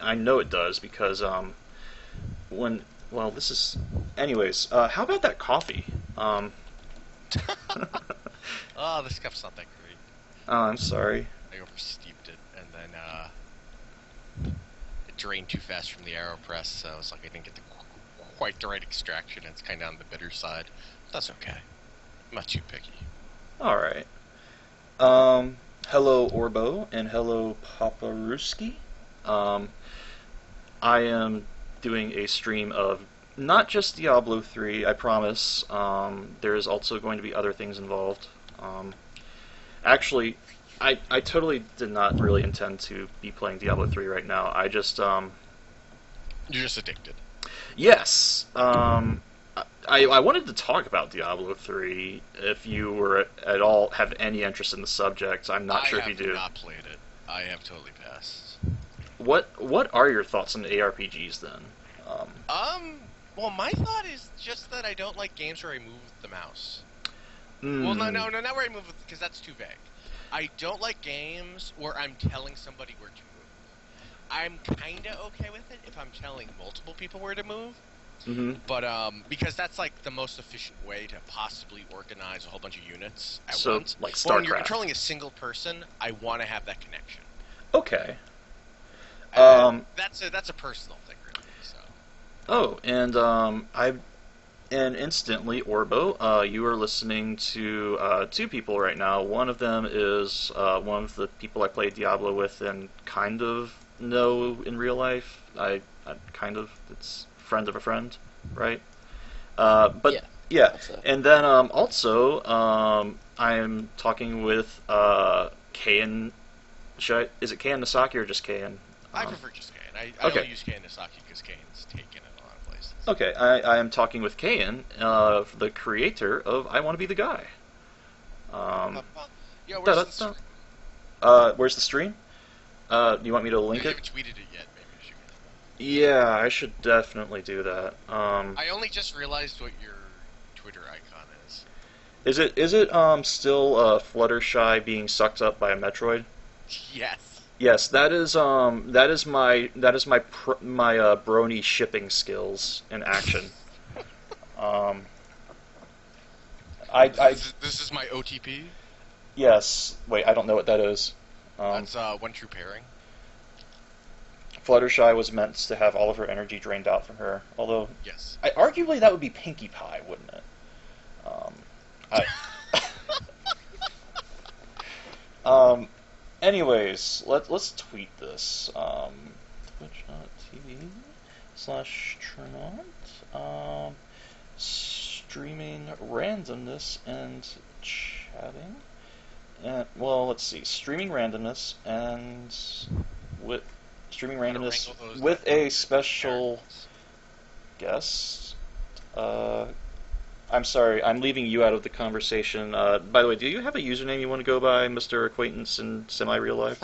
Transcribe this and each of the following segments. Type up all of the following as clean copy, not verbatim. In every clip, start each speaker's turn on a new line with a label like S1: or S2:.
S1: I know it does because when well, this is anyways. How about that coffee?
S2: Oh, this cup's not that great.
S1: Oh, I'm sorry.
S2: I oversteeped it, and then it drained too fast from the AeroPress, so it's like I didn't get quite the right extraction. It's kind of on the bitter side. That's okay. I'm not too picky.
S1: All right. Hello Orbo and hello Paparuski. Um, I am doing a stream of not just Diablo 3, I promise. There is also going to be other things involved. Actually, I totally did not really intend to be playing Diablo 3 right now. I just,
S2: You're just addicted.
S1: yes. I wanted to talk about Diablo 3 if you were at all have any interest in the subject. I'm not sure if you do.
S2: I have not played it. I have totally passed.
S1: What are your thoughts on ARPGs then?
S2: Well, my thought is just that I don't like games where I move the mouse.
S1: Mm.
S2: Well, no, not where I move, because that's too vague. I don't like games where I'm telling somebody where to move. I'm kinda okay with it if I'm telling multiple people where to move.
S1: Mm-hmm.
S2: But, because that's, like, the most efficient way to possibly organize a whole bunch of units at
S1: So,
S2: once.
S1: like
S2: But when you're
S1: StarCraft.
S2: controlling a single person, I want to have that connection.
S1: Okay.
S2: That's a personal thing, really, so.
S1: Oh, and instantly, Orbo, you are listening to two people right now. One of them is one of the people I played Diablo with and kind of know in real life. I kind of, it's friend of a friend, right? But yeah.
S3: So.
S1: And then also I am talking with Kayin. Is it Kayin Nasaki or just Kayin?
S2: I prefer just Kayin. I
S1: okay.
S2: only use Kayin Nasaki because Kayin's taken in a lot of places.
S1: Okay, I am talking with Kayin, the creator of I Wanna Be the Guy.
S2: Yeah, where's the stream?
S1: Where's the stream? Do you want me to link
S2: I
S1: it?
S2: haven't tweeted it yet. Maybe I should get it.
S1: Yeah, I should definitely do that.
S2: I only just realized what your Twitter icon is.
S1: Is it still Fluttershy being sucked up by a Metroid?
S2: Yes.
S1: Yes, that is my brony shipping skills in action.
S2: This is my OTP.
S1: Yes. Wait, I don't know what that is.
S2: That's one true pairing.
S1: Fluttershy was meant to have all of her energy drained out from her, although
S2: yes,
S1: arguably that would be Pinkie Pie, wouldn't it? Anyways, let's tweet this. Twitch.tv/Trynant. Streaming randomness and chatting. And well, let's see. Streaming randomness and with a special guest. I'm sorry, I'm leaving you out of the conversation. By the way, do you have a username you want to go by, Mr. Acquaintance in semi-real life?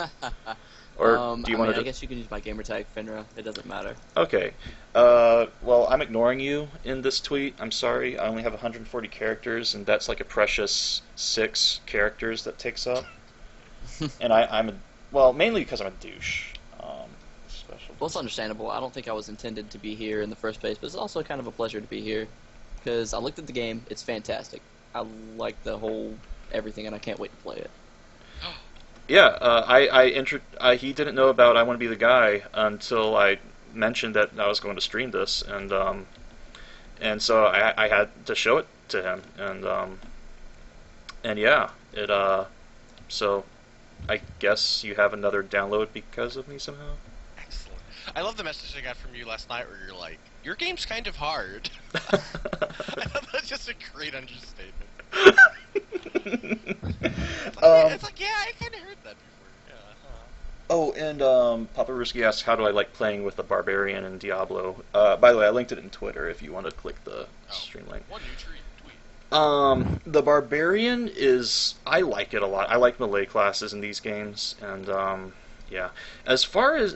S1: Or do you want to?
S3: I guess you can use my gamertag Phenra. It doesn't matter.
S1: Okay. Well, I'm ignoring you in this tweet. I'm sorry. I only have 140 characters, and that's like a precious 6 characters that takes up. And well, mainly because I'm a douche.
S3: Well, it's understandable. I don't think I was intended to be here in the first place, but it's also kind of a pleasure to be here. Because I looked at the game, it's fantastic. I like the whole everything, and I can't wait to play it.
S1: Yeah, he didn't know about I Want to Be the Guy until I mentioned that I was going to stream this, and so I had to show it to him, and yeah, so I guess you have another download because of me somehow.
S2: Excellent. I love the message I got from you last night where you're like, your game's kind of hard. I thought that's just a great understatement. It's like, yeah, I kind of heard that before. Yeah.
S1: Oh, and Papa Ruski asks, how do I like playing with the Barbarian in Diablo? By the way, I linked it in Twitter if you want to click the stream link.
S2: One new tweet.
S1: The Barbarian I like it a lot. I like melee classes in these games, and yeah. As far as,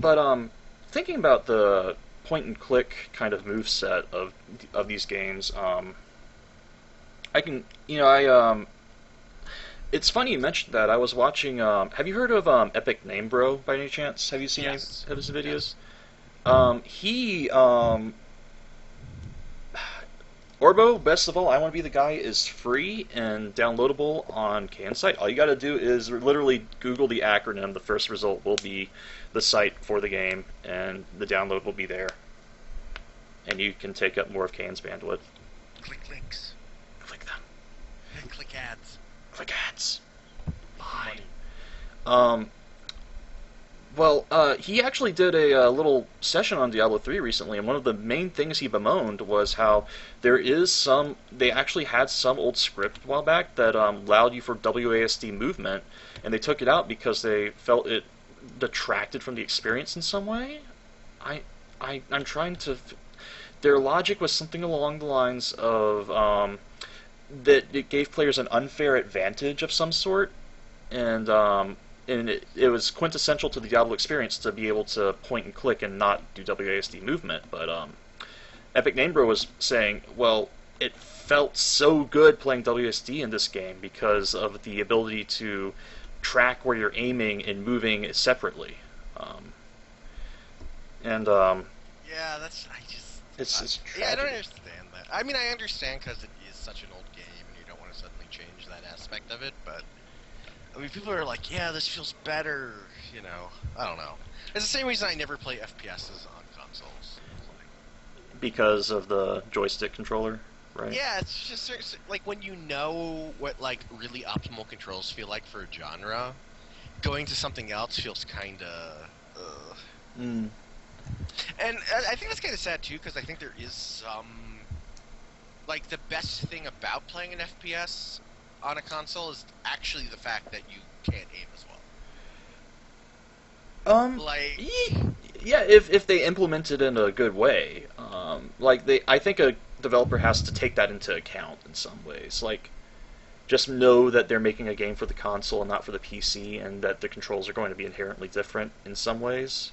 S1: but thinking about the point and click kind of moveset of these games, I can, It's funny you mentioned that. I was watching. Have you heard of Epic Name Bro by any chance? Have you seen any
S2: Yes.
S1: of his videos?
S2: Yes.
S1: He Orbo, best of all, I Want to Be the Guy is free and downloadable on Kayin site. All you got to do is literally Google the acronym. The first result will be the site for the game, and the download will be there. And you can take up more of Kayin's bandwidth.
S2: Click links.
S1: Click them.
S2: And click ads.
S1: Click ads.
S2: Money.
S1: Well, he actually did a little session on Diablo 3 recently, and one of the main things he bemoaned was how they actually had some old script a while back that allowed you for WASD movement, and they took it out because they felt it detracted from the experience in some way. I'm trying to... Their logic was something along the lines of that it gave players an unfair advantage of some sort, and it was quintessential to the Diablo experience to be able to point and click and not do WASD movement. But Epic Namebro was saying, well, it felt so good playing WASD in this game because of the ability to track where you're aiming and moving separately.
S2: Yeah, that's...
S1: It's just
S2: yeah, I don't
S1: tragic.
S2: understand that. I mean, I understand because it is such an old game and you don't want to suddenly change that aspect of it, but... I mean, people are like, yeah, this feels better, you know. I don't know. It's the same reason I never play FPSs on consoles.
S1: Because of the joystick controller, right?
S2: Yeah, it's just like when you know what like really optimal controls feel like for a genre, going to something else feels kind of... And I think that's kind of sad, too, because I think there is some... Like, the best thing about playing an FPS on a console is actually the fact that you can't aim as well. Like...
S1: Yeah, if they implement it in a good way. I think a developer has to take that into account in some ways. Like, just know that they're making a game for the console and not for the PC, and that the controls are going to be inherently different in some ways.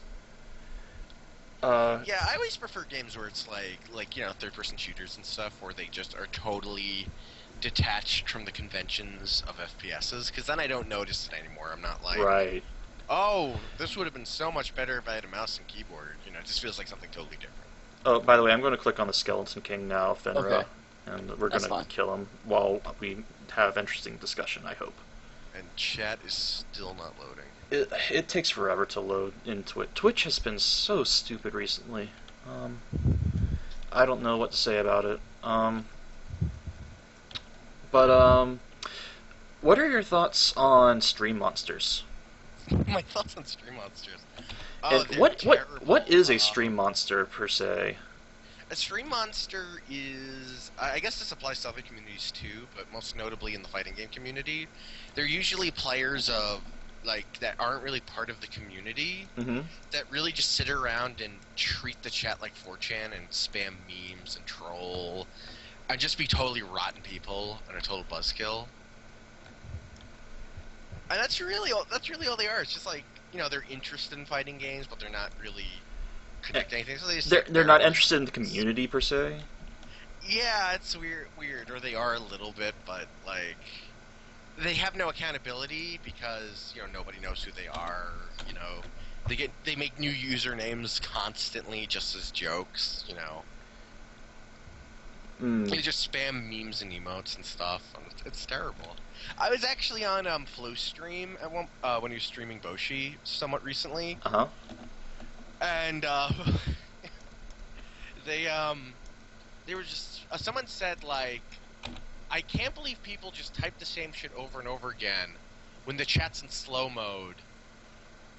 S2: Yeah, I always prefer games where it's like you know, third-person shooters and stuff, where they just are totally detached from the conventions of FPSs, because then I don't notice it anymore. I'm not like,
S1: Right.
S2: oh, this would have been so much better if I had a mouse and keyboard. You know, it just feels like something totally different.
S1: Oh, by the way, I'm going to click on the Skeleton King now, Phenra,
S3: Okay.
S1: and we're
S3: That's
S1: going to
S3: fine.
S1: kill him while we have interesting discussion, I hope.
S2: And chat is still not loading.
S1: It takes forever to load into it. Twitch has been so stupid recently. I don't know what to say about it. What are your thoughts on stream monsters?
S2: My thoughts on stream monsters. Oh,
S1: And
S2: they're
S1: what
S2: terrible.
S1: is a stream monster per se?
S2: A stream monster is... I guess this applies to other communities too, but most notably in the fighting game community. They're usually players of, like, that aren't really part of the community, that really just sit around and treat the chat like 4chan and spam memes and troll, and just be totally rotten people and a total buzzkill. And that's really all they are. It's just like, you know, they're interested in fighting games, but they're not really connecting anything. So they just
S1: They're not interested in the community per se.
S2: Yeah, it's weird, or they are a little bit, but like they have no accountability because, you know, nobody knows who they are. You know, they make new usernames constantly just as jokes. You know, they just spam memes and emotes and stuff. It's terrible. I was actually on Flow Stream at when he was streaming Boshy somewhat recently. And they were just someone said like, I can't believe people just type the same shit over and over again when the chat's in slow mode,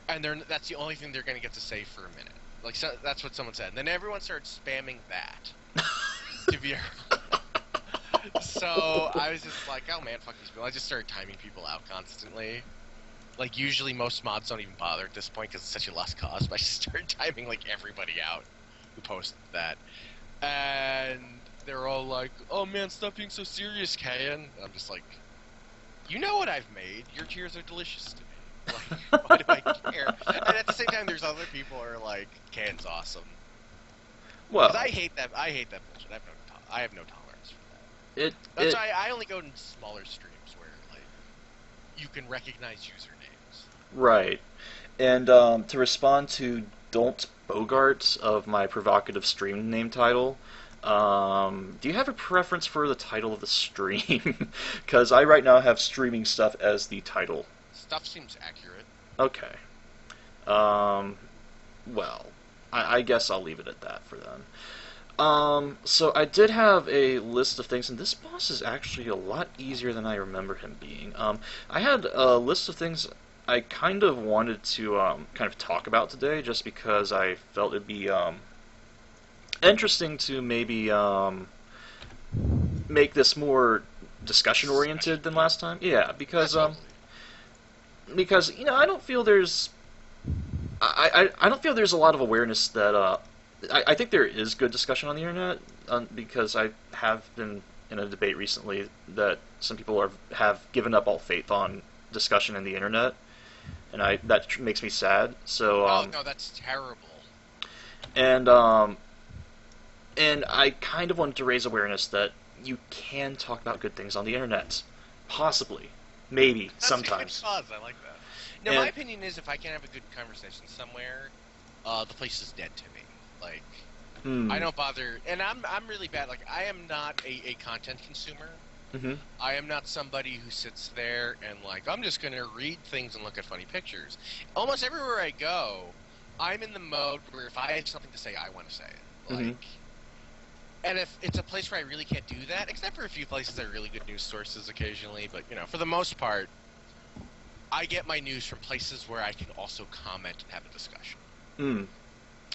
S2: and that's the only thing they're gonna get to say for a minute. Like, so, that's what someone said. And then everyone started spamming that. To be so I was just like, oh man, fuck these people. I just started timing people out constantly. Like, usually most mods don't even bother at this point because it's such a lost cause, but I just started timing, like, everybody out who posted that. And they're all like, oh man, stop being so serious, Kayin. And I'm just like, you know what I've made. Your tears are delicious to me. Like, why do I care? And at the same time, there's other people who are like, Kayin's awesome.
S1: Well,
S2: because I hate that bullshit. I have no tolerance for that. That's why I only go in smaller streams where, like, you can recognize usernames.
S1: Right. And to respond to Don't Bogart of my provocative stream name title, do you have a preference for the title of the stream? Because I right now have streaming stuff as the title.
S2: Stuff seems accurate.
S1: Okay. Well, I guess I'll leave it at that for then. So I did have a list of things, and this boss is actually a lot easier than I remember him being. I had a list of things I kind of wanted to kind of talk about today, just because I felt it'd be interesting to maybe make this more discussion-oriented than last time. Yeah, because I don't feel there's I don't feel there's a lot of awareness that I think there is good discussion on the internet, because I have been in a debate recently that some people have given up all faith on discussion in the internet, and that makes me sad. So
S2: oh no, that's terrible.
S1: And I kind of wanted to raise awareness that you can talk about good things on the internet, possibly, maybe,
S2: That's
S1: sometimes.
S2: a good cause. I like that. No, my opinion is if I can't have a good conversation somewhere, the place is dead to me. Like, I don't bother, and I'm really bad. Like, I am not a content consumer.
S1: Mm-hmm.
S2: I am not somebody who sits there and like, I'm just gonna read things and look at funny pictures. Almost everywhere I go, I'm in the mode where if I have something to say, I want to say it. Like, and if it's a place where I really can't do that, except for a few places that are really good news sources occasionally, but for the most part, I get my news from places where I can also comment and have a discussion.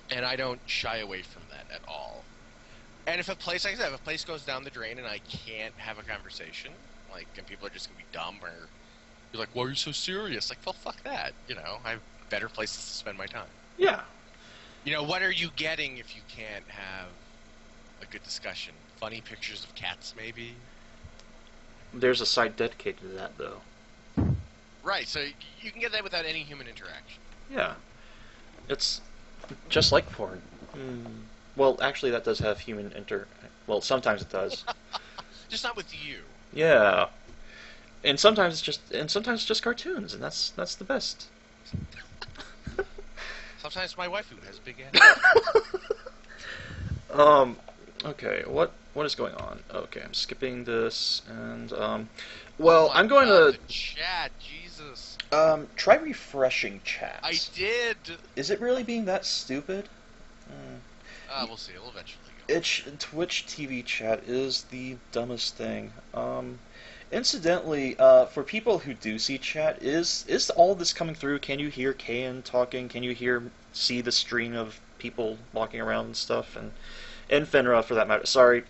S2: And I don't shy away from that at all. And if a place, like I said, if a place goes down the drain and I can't have a conversation, like, and people are just gonna be dumb, or you're like, why are you so serious? Like, well, fuck that. I have better places to spend my time.
S1: Yeah.
S2: What are you getting if you can't have a good discussion? Funny pictures of cats, maybe?
S1: There's a site dedicated to that, though.
S2: Right, so you can get that without any human interaction.
S1: Yeah. It's just like porn. Well, actually, that does have human well, sometimes it does.
S2: Just not with you.
S1: Yeah. And sometimes it's just cartoons, and that's the best.
S2: Sometimes my waifu has big ass.
S1: Okay, what is going on? Okay, I'm skipping this, and well, I'm going to
S2: the chat, Jesus.
S1: Try refreshing chat.
S2: I did.
S1: Is it really being that stupid?
S2: We'll see. We'll eventually go.
S1: Twitch TV chat is the dumbest thing. Incidentally, for people who do see chat, is all this coming through? Can you hear Kayin talking? Can you see the stream of people walking around and stuff? And Phenra, for that matter. Sorry,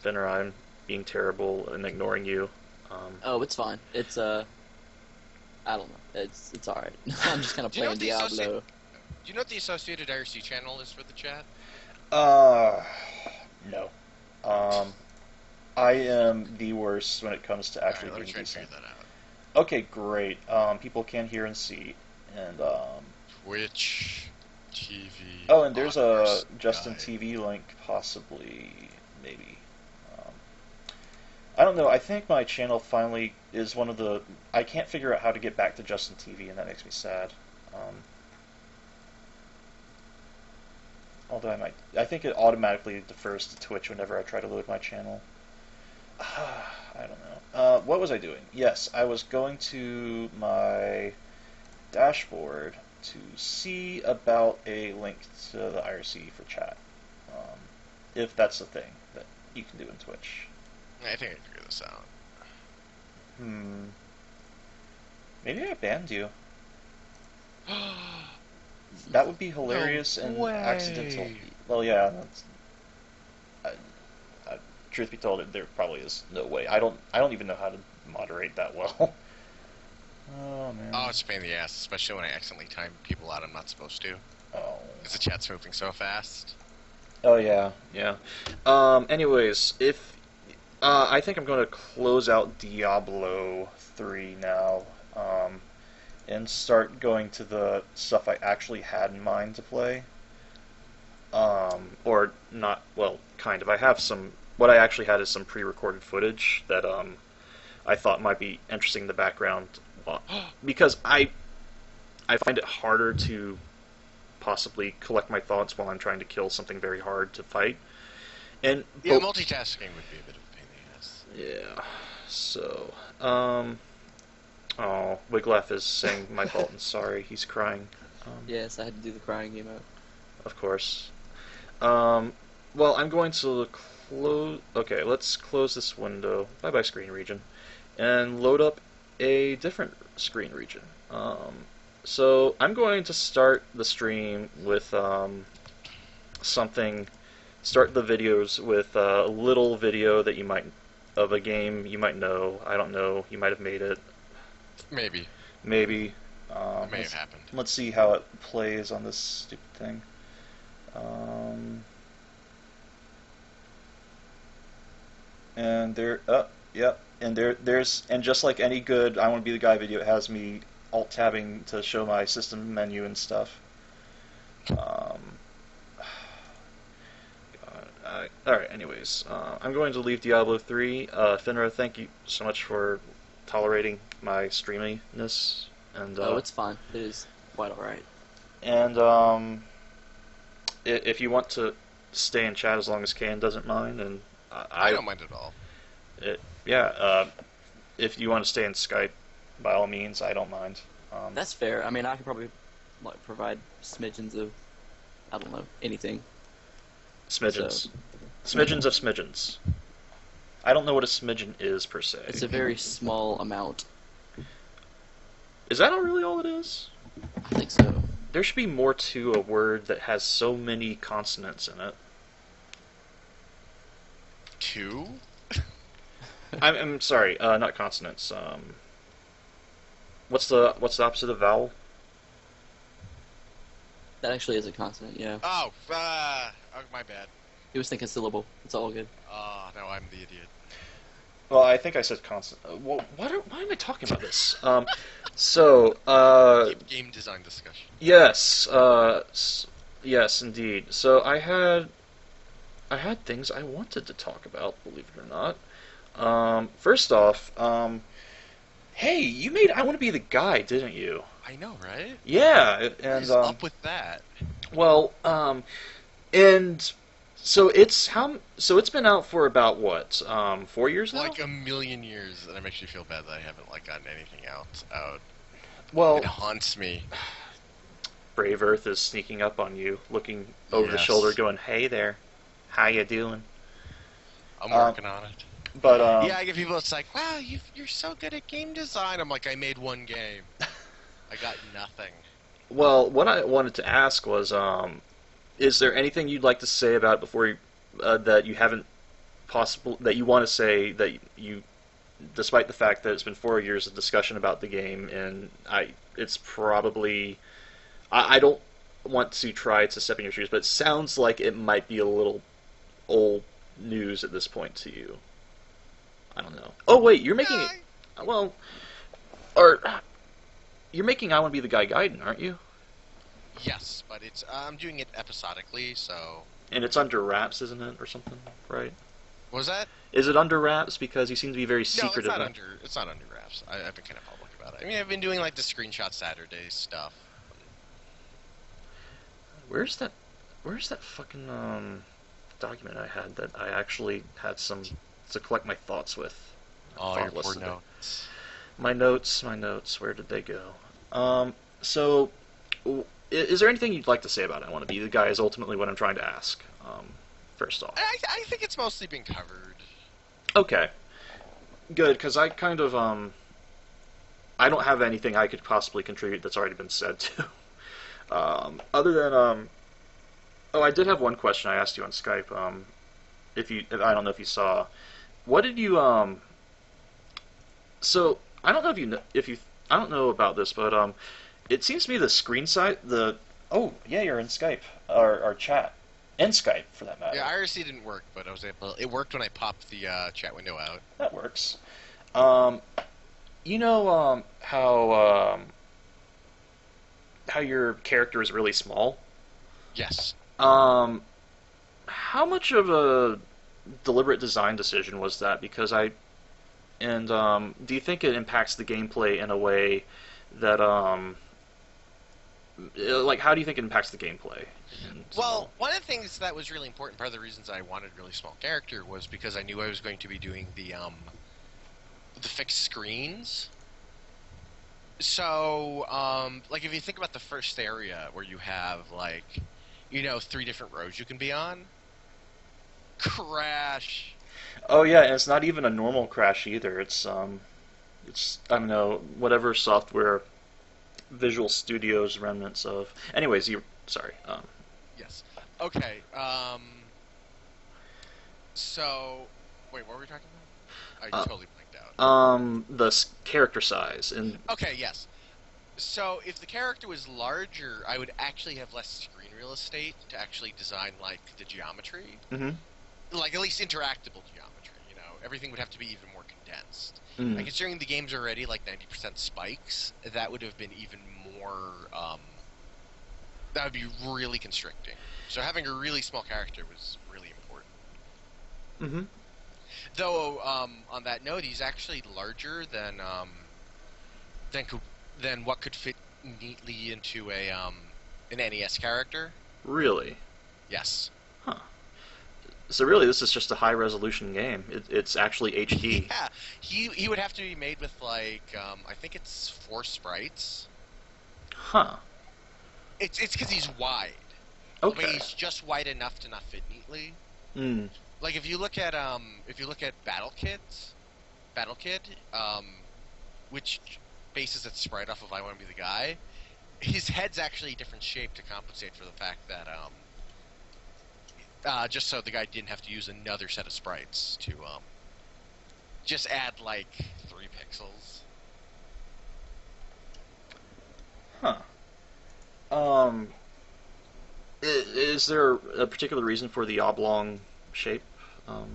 S1: Phenra, I'm being terrible and ignoring you.
S3: Oh, it's fine. It's I don't know. It's all right. I'm just kind of playing Diablo.
S2: Do you know what the associated IRC channel is for the chat?
S1: No. I am the worst when it comes to actually
S2: let me
S1: doing
S2: try
S1: these
S2: to figure
S1: things.
S2: that out.
S1: Okay, great. People can hear and see, and
S2: Twitch TV.
S1: Oh, and there's a
S2: Honors
S1: Justin
S2: Guide.
S1: TV link, possibly, maybe. I don't know. I think my channel finally is one of the. I can't figure out how to get back to Justin TV, and that makes me sad. Although I think it automatically defers to Twitch whenever I try to load my channel. I don't know. What was I doing? Yes, I was going to my dashboard to see about a link to the IRC for chat. If that's a thing that you can do in Twitch.
S2: I think I can figure this out.
S1: Maybe I banned you. That would be hilarious and accidental. Well, yeah. Truth be told, there probably is no way. I don't even know how to moderate that well. Oh man.
S2: Oh, it's a pain in the ass, especially when I accidentally time people out I'm not supposed to.
S1: Oh.
S2: Because the chat's moving so fast.
S1: Oh yeah. Anyways, if I think I'm going to close out Diablo 3 now, and start going to the stuff I actually had in mind to play. Or not, well, kind of. I have some. What I actually had is some pre-recorded footage that I thought might be interesting in the background because I find it harder to possibly collect my thoughts while I'm trying to kill something very hard to fight. And
S2: yeah, multitasking would be a bit of a pain in the ass.
S1: Yeah. So, oh, Wiglaf is saying my fault and sorry. He's crying.
S3: Yes, I had to do the crying emote.
S1: Of course. Well, I'm going to close. Okay, let's close this window. Bye bye, screen region. And load up a different screen region. So, I'm going to start the stream with something. Start the videos with a little video that you might. Of a game you might know. I don't know. You might have made it.
S2: Maybe.
S1: Maybe.
S2: It may have happened.
S1: Let's see how it plays on this stupid thing. And there, yep. And there's just like any good I Want to Be the Guy video, it has me alt tabbing to show my system menu and stuff. Alright, anyways, I'm going to leave Diablo 3. Phenra, thank you so much for tolerating my streaminess. And,
S3: it's fine. It is quite alright.
S1: And, if you want to stay in chat as long as Kayin doesn't mind, and
S2: I don't mind at all.
S1: If you want to stay in Skype, by all means, I don't mind.
S3: That's fair. I mean, I could probably provide smidgens of, I don't know, anything.
S1: Smidgens.
S3: So.
S1: Smidgens of smidgens. I don't know what a smidgen is, per se.
S3: It's a very small amount.
S1: Is that really all it is?
S3: I think so.
S1: There should be more to a word that has so many consonants in it.
S2: 2?
S1: I'm sorry, not consonants. What's the opposite of vowel?
S3: That actually is a consonant, yeah.
S2: Oh, my bad.
S3: He was thinking syllable. It's all good.
S2: Oh, no, I'm the idiot.
S1: Well, I think I said consonant. Well, why am I talking about this?
S2: Game design discussion.
S1: Yes, yes, indeed. So I had things I wanted to talk about, believe it or not. First off, hey, you made I Want to Be the Guy, didn't you?
S2: I know, right?
S1: Yeah, and
S2: what is up with that?
S1: Well, and so it's been out for about what, 4 years now?
S2: Like a million years, and I makes me feel bad that I haven't gotten anything out.
S1: Well,
S2: it haunts me.
S1: Brave Earth is sneaking up on you, looking over the shoulder, going, "Hey there, how you doing?"
S2: I'm working on it.
S1: But
S2: yeah, I get people. It's like, wow, you're so good at game design. I'm like, I made one game. I got nothing.
S1: Well, what I wanted to ask was, is there anything you'd like to say about it before that you haven't that you want to say that you, despite the fact that it's been 4 years of discussion about the game, and it's probably, I don't want to try to step in your shoes, but it sounds like it might be a little old news at this point to you. I don't know. Oh wait, you're making it. Well, or you're making I Want to Be the Guy Gaiden, aren't you?
S2: Yes, but it's I'm doing it episodically, so.
S1: And it's under wraps, isn't it, or something, right?
S2: What was that?
S1: Is it under wraps? Because you seem to be very secretive.
S2: No, it's not under wraps. I've been kind of public about it. I mean, I've been doing like the Screenshot Saturday stuff.
S1: Where's that fucking document I had that I actually had some to collect my thoughts with?
S2: Oh, your poor notes.
S1: My notes. Where did they go? So, is there anything you'd like to say about it? I Want to Be the Guy is ultimately what I'm trying to ask. First off,
S2: I think it's mostly been covered.
S1: Okay, good, because I kind of I don't have anything I could possibly contribute that's already been said to. Other than oh, I did have one question I asked you on Skype. I don't know if you saw, what did you So I don't know I don't know about this, but it seems to me the screen size oh yeah, you're in Skype or chat. And Skype, for that matter.
S2: Yeah, IRC didn't work, but I was able. It worked when I popped the chat window out.
S1: That works. You know how your character is really small?
S2: Yes.
S1: How much of a deliberate design decision was that? Because And do you think it impacts the gameplay in a way that like how do you think it impacts the gameplay?
S2: Well, one of the things that was really important, part of the reasons I wanted a really small character was because I knew I was going to be doing the fixed screens. So, like if you think about the first area where you have like, 3 different roads you can be on, crash.
S1: Oh yeah, and it's not even a normal crash either. It's I don't know, whatever software Visual Studios remnants of. Anyways, you sorry.
S2: Yes. Okay. So, wait, what were we talking about? I totally blanked out.
S1: The character size and.
S2: Okay. Yes. So, if the character was larger, I would actually have less screen real estate to actually design like the geometry, like at least interactable geometry. Everything would have to be even more condensed. And considering the game's already like 90% spikes, that would have been even more. That would be really constricting. So having a really small character was really important. Though, on that note, he's actually larger than what could fit neatly into an NES character.
S1: Really?
S2: Yes.
S1: Huh. So really, this is just a high-resolution game. It's actually HD.
S2: Yeah, he would have to be made with like I think it's 4 sprites.
S1: Huh.
S2: It's because he's wide.
S1: Okay.
S2: But he's just wide enough to not fit neatly. Like if you look at Battle Kid, which bases its sprite off of I Wanna Be the Guy, his head's actually a different shape to compensate for the fact that just so the guy didn't have to use another set of sprites to just add like 3 pixels.
S1: Huh. Is there a particular reason for the oblong shape of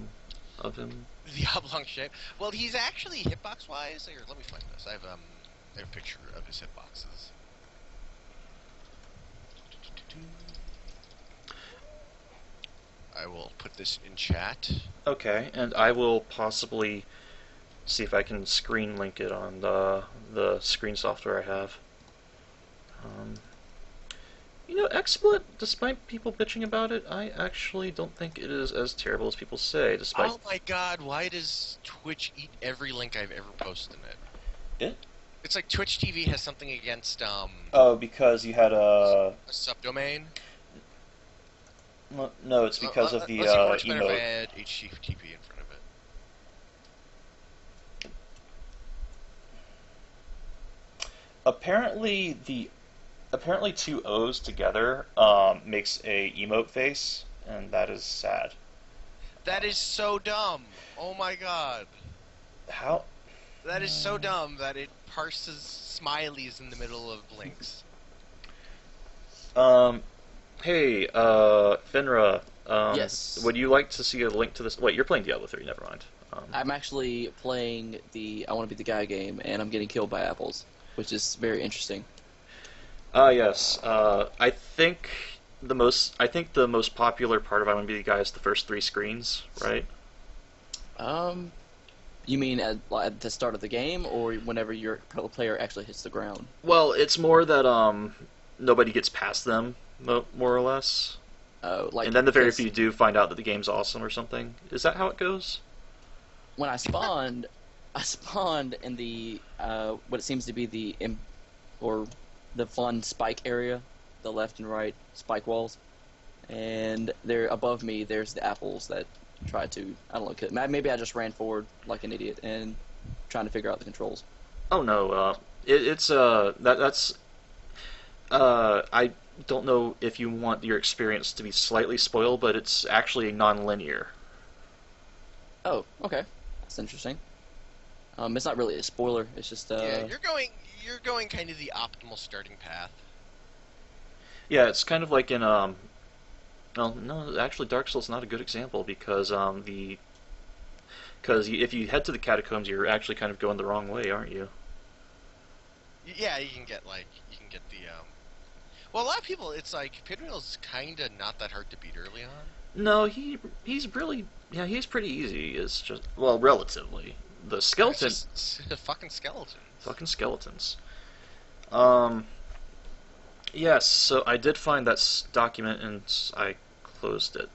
S1: him?
S2: The oblong shape. Well, he's actually hitbox wise. Here, let me find this. I have a picture of his hitboxes. I will put this in chat.
S1: Okay, and I will possibly see if I can screen link it on the screen software I have. XSplit, despite people bitching about it, I actually don't think it is as terrible as people say, despite...
S2: Oh my god, why does Twitch eat every link I've ever posted in it?
S1: It?
S2: It's like Twitch TV has something against,
S1: Oh, because you had
S2: a subdomain?
S1: No, it's because of the
S2: let's see how much better if I
S1: emote.
S2: add HTTP in front of it.
S1: Apparently 2 O's together makes a emote face, and that is sad.
S2: That is so dumb. Oh my god.
S1: How?
S2: That is so dumb that it parses smileys in the middle of blinks.
S1: Hey, Phenra.
S3: Yes.
S1: Would you like to see a link to this? Wait, you're playing Diablo 3. Never mind.
S3: I'm actually playing the I Wanna Be the Guy game, and I'm getting killed by apples, which is very interesting.
S1: Yes. I think the most popular part of I Wanna Be the Guy is the first 3 screens, right?
S3: You mean at the start of the game, or whenever your player actually hits the ground?
S1: Well, it's more that nobody gets past them, more or less.
S3: Like,
S1: and then the very few do find out that the game's awesome or something. Is that how it goes?
S3: When I spawned in the what it seems to be the fun spike area, the left and right spike walls, and there above me there's the apples that try to, I don't know, kill. Maybe I just ran forward like an idiot and trying to figure out the controls.
S1: Oh no, that's I don't know if you want your experience to be slightly spoiled, but it's actually non-linear.
S3: Oh, okay, that's interesting. It's not really a spoiler. It's just
S2: yeah, you're going kind of the optimal starting path.
S1: Yeah, it's kind of like in no, actually Dark Souls is not a good example because if you head to the catacombs, you're actually kind of going the wrong way, aren't you?
S2: Yeah, you can get the well, a lot of people, it's like Pinwheel's kind of not that hard to beat early on.
S1: No, he's pretty easy. It's just, well, relatively. the skeleton.
S2: It's just fucking skeletons.
S1: Fucking skeletons. Yes, so I did find that document and I closed it.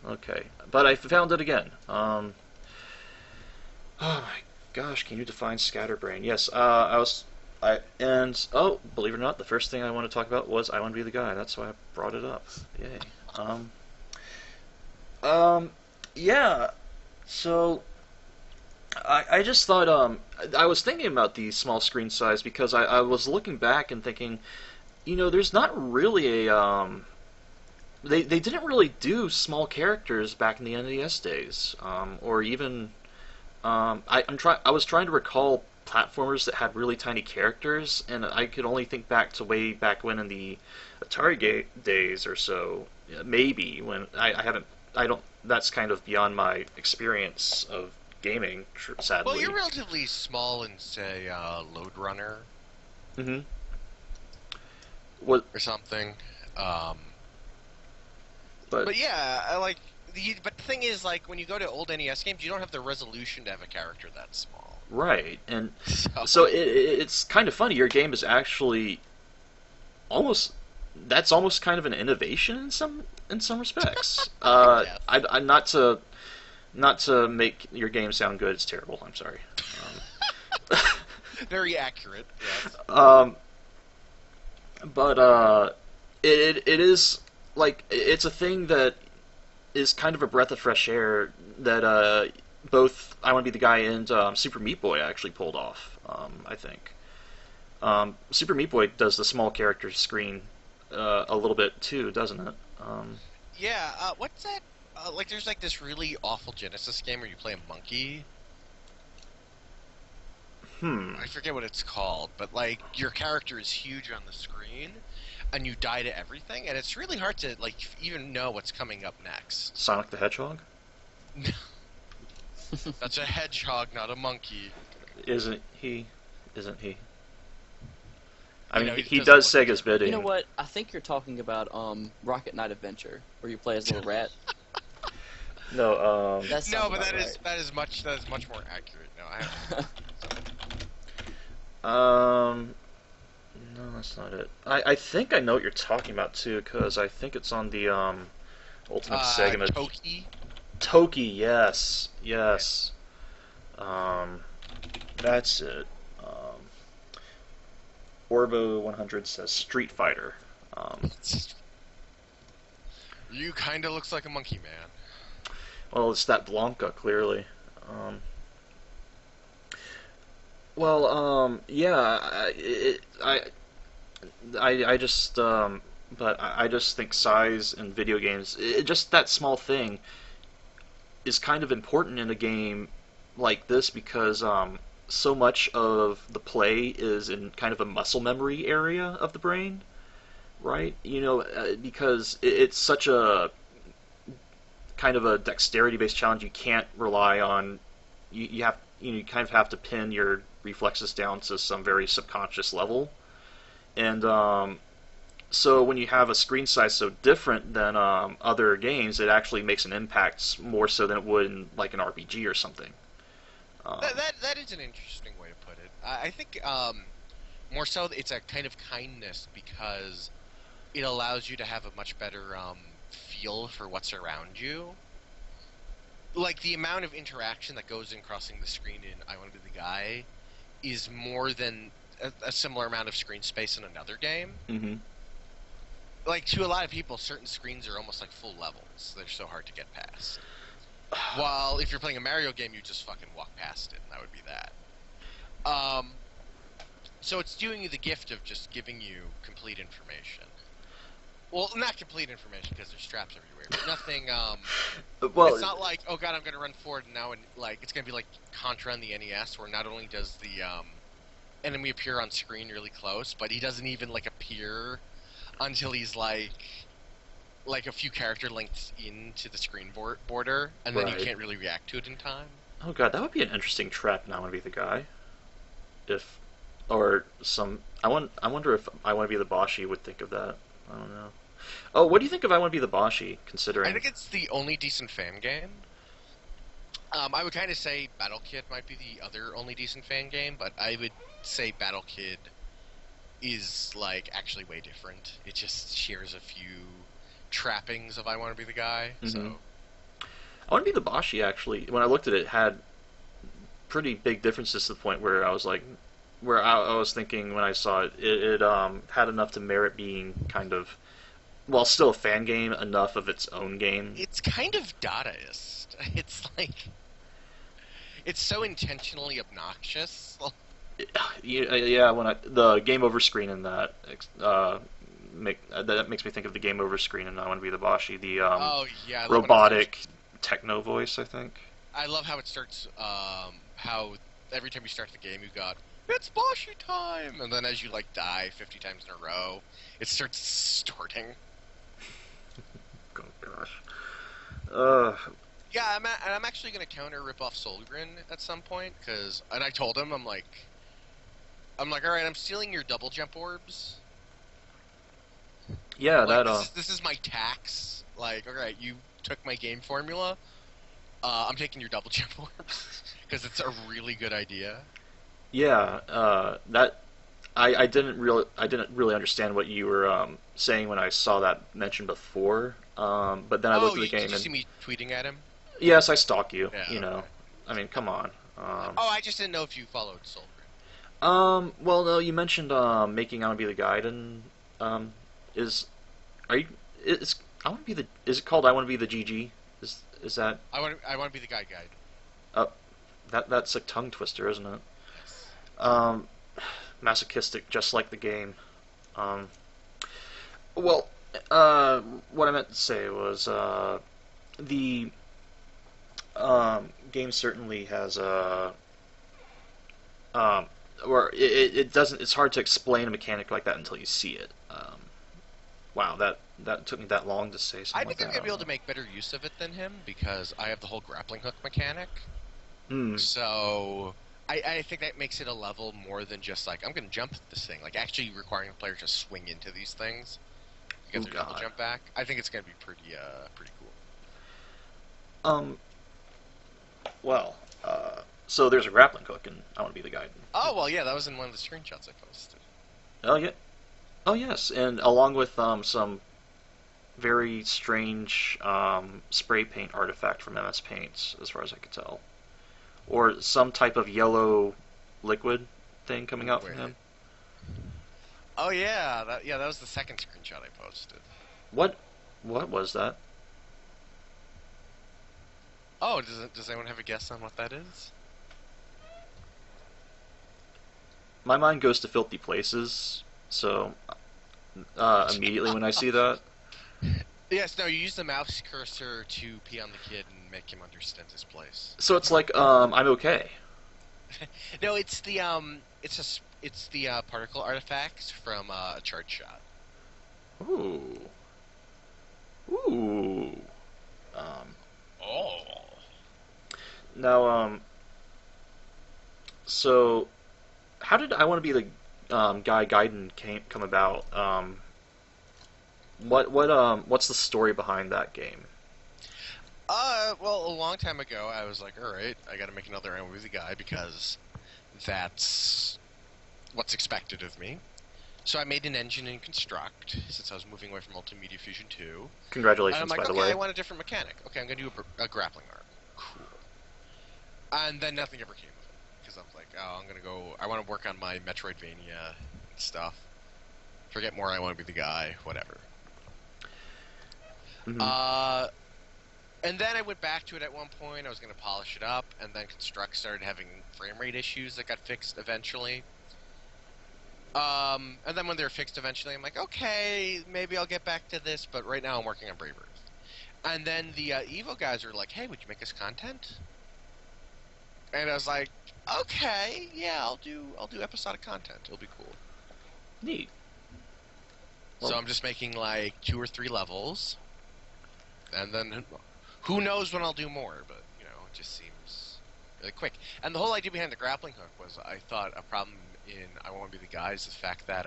S1: Okay, but I found it again. Oh my gosh, can you define scatterbrain? Yes, believe it or not, the first thing I want to talk about was I Want to Be the Guy. That's why I brought it up. Yay. Yeah. So I just thought I was thinking about the small screen size because I was looking back and thinking, there's not really a they didn't really do small characters back in the NES days, or even I was trying to recall platformers that had really tiny characters, and I could only think back to way back when in the Atari days or so, maybe when I don't. That's kind of beyond my experience of gaming, sadly.
S2: Well, you're relatively small in, say, Load Runner.
S1: Mm-hmm. What
S2: or something.
S1: But
S2: yeah, but the thing is, like, when you go to old NES games, you don't have the resolution to have a character that small.
S1: Right, and so it's kind of funny. Your game is actually that's almost kind of an innovation in some respects.
S2: Yes.
S1: I'm not to make your game sound good. It's terrible. I'm sorry.
S2: Very accurate. Yes.
S1: But it is like it's a thing that is kind of a breath of fresh air that both I Want to Be the Guy and Super Meat Boy actually pulled off. I think Super Meat Boy does the small character screen a little bit too, doesn't it?
S2: Yeah. What's that? There's like this really awful Genesis game where you play a monkey. I forget what it's called, but like your character is huge on the screen, and you die to everything, and it's really hard to like even know what's coming up next.
S1: Sonic the Hedgehog?
S2: That's a hedgehog, not a monkey.
S1: Isn't he? I mean, he does Sega's bidding.
S3: You know what? I think you're talking about Rocket Knight Adventure, where you play as a little rat.
S1: No,
S2: No, but that is much more accurate. No,
S1: no, that's not it. I think I know what you're talking about too, because I think it's on the Ultimate Sega. Toki, yes. That's it. Orbo100 says Street Fighter.
S2: You kinda looks like a monkey man.
S1: Well, it's that Blanca, clearly. Yeah. I just, but I just think size in video games, just that small thing, is kind of important in a game like this because so much of the play is in kind of a muscle memory area of the brain, right? Because it's such a kind of a dexterity-based challenge. You can't rely on you kind of have to pin your reflexes down to some very subconscious level, and so when you have a screen size so different than other games, it actually makes an impact more so than it would in like an RPG or something.
S2: That is an interesting way to put it. I think more so it's a kind of kindness because it allows you to have a much better feel for what's around you. Like the amount of interaction that goes in crossing the screen in I Want to Be the Guy is more than a similar amount of screen space in another game.
S1: Mm-hmm.
S2: Like to a lot of people, certain screens are almost like full levels. They're so hard to get past. While if you're playing a Mario game, you just fucking walk past it, and that would be that. So it's doing you the gift of just giving you complete information. Well, not complete information because there's straps everywhere. But nothing.
S1: Well,
S2: it's not like, oh god, I'm gonna run forward and now, and like it's gonna be like Contra on the NES, where not only does the enemy appear on screen really close, but he doesn't even like appear until he's like a few character lengths into the screen border, and then you can't really react to it in time.
S1: Oh god, that would be an interesting trap in I Want to Be the Guy. I wonder if I Want to Be the Boshy would think of that. I don't know. Oh, what do you think of I Want to Be the Boshy, considering...
S2: I think it's the only decent fan game. I would kind of say Battle Kid might be the other only decent fan game, but I would say Battle Kid is like actually way different. It just shares a few trappings of I Want to Be the Guy.
S1: Mhm.
S2: So
S1: I Want to Be the Boshy, actually, when I looked at it, had pretty big differences to the point where I was like, I was thinking when I saw it, it had enough to merit being kind of, well, still a fan game, enough of its own game.
S2: it's kind of Dadaist. It's like it's so intentionally obnoxious.
S1: Yeah, when the game over screen in that that makes me think of the game over screen in I Want to Be the Boshy, the
S2: Oh yeah, I love when it
S1: robotic techno voice, I think.
S2: I love how it starts. How every time you start the game, you got it's Boshy time, and then as you like die 50 times in a row, it starts distorting.
S1: Oh gosh. Uh,
S2: Yeah, I'm actually gonna counter rip off Solgren at some point and I told him I'm like, all right, I'm stealing your double jump orbs.
S1: yeah,
S2: Like
S1: that
S2: this is my tax. Like, all right, you took my game formula. I'm taking your double jump orbs because it's a really good idea.
S1: yeah, that I didn't really understand what you were saying when I saw that mentioned before. But then I looked
S2: Oh,
S1: at the game
S2: did you
S1: and
S2: see me tweeting at him?
S1: yes, I stalk you.
S2: Yeah.
S1: You know,
S2: Okay.
S1: I mean, come on.
S2: Oh, I just didn't know if you followed Solgren.
S1: Well, no, you mentioned making I Want to Be the Gaiden. Is are you? Is I want to be the? Is it called I Want to Be the GG? Is that?
S2: I want to be the guide.
S1: Uh, that's a tongue twister, isn't it?
S2: Yes.
S1: Um, masochistic, just like the game. Um, well, what I meant to say was the game certainly has a or it doesn't. It's hard to explain a mechanic like that until you see it. Wow, that took me that long to say something
S2: I
S1: like
S2: think I'm
S1: that.
S2: gonna be able to make better use of it than him because I have the whole grappling hook mechanic.
S1: Hmm.
S2: So I think that makes it a level more than just like I'm gonna jump this thing, like actually requiring the player to swing into these things to get
S1: Oh
S2: their double
S1: God.
S2: jump back. I think it's gonna be pretty cool.
S1: Um. Well. So there's a grappling hook, and I want to be the guy.
S2: Oh well, yeah, that was in one of the screenshots I posted.
S1: Oh yeah. Oh yes, and along with some very strange spray paint artifact from MS Paint, as far as I could tell, or some type of yellow liquid thing coming out from
S2: Wait.
S1: him.
S2: Oh yeah, that was the second screenshot I posted.
S1: What? What was that?
S2: Oh, does anyone have a guess on what that is?
S1: My mind goes to filthy places, so immediately when I see that,
S2: Yes, no, you use the mouse cursor to pee on the kid and make him understand his place.
S1: so it's like I'm okay.
S2: No, it's the particle artifacts from a chart shot.
S1: Ooh. Ooh. Um,
S2: Oh.
S1: now, so how did I Want to Be the Guy Gaiden come about? What's the story behind that game?
S2: Well, a long time ago, I was like, all right, I got to make another I Want to Be the Guy because that's what's expected of me. So I made an engine in Construct since I was moving away from Multimedia Fusion 2. And
S1: Congratulations,
S2: I'm like,
S1: by the
S2: okay,
S1: way.
S2: I want a different mechanic. Okay, I'm going to do a grappling arm. Cool. And then nothing ever came of it. Because I was like, oh, I'm going to go... I want to work on my Metroidvania stuff. Forget more, I want to be the guy, whatever.
S1: Mhm.
S2: And then I went back to it at one point. I was going to polish it up. And then Construct started having frame rate issues that got fixed eventually. And then when they were fixed eventually, I'm like, okay, maybe I'll get back to this, but right now I'm working on Brave Earth. And then the Evo guys are like, hey, would you make us content? And I was like, okay, yeah, I'll do episodic content. It'll be cool.
S1: Neat.
S2: So
S1: Well-
S2: I'm just making like 2 or 3 levels, and then who knows when I'll do more, but you know, it just seems really quick. And the whole idea behind the grappling hook was I thought a problem in I Want to Be the Guy is the fact that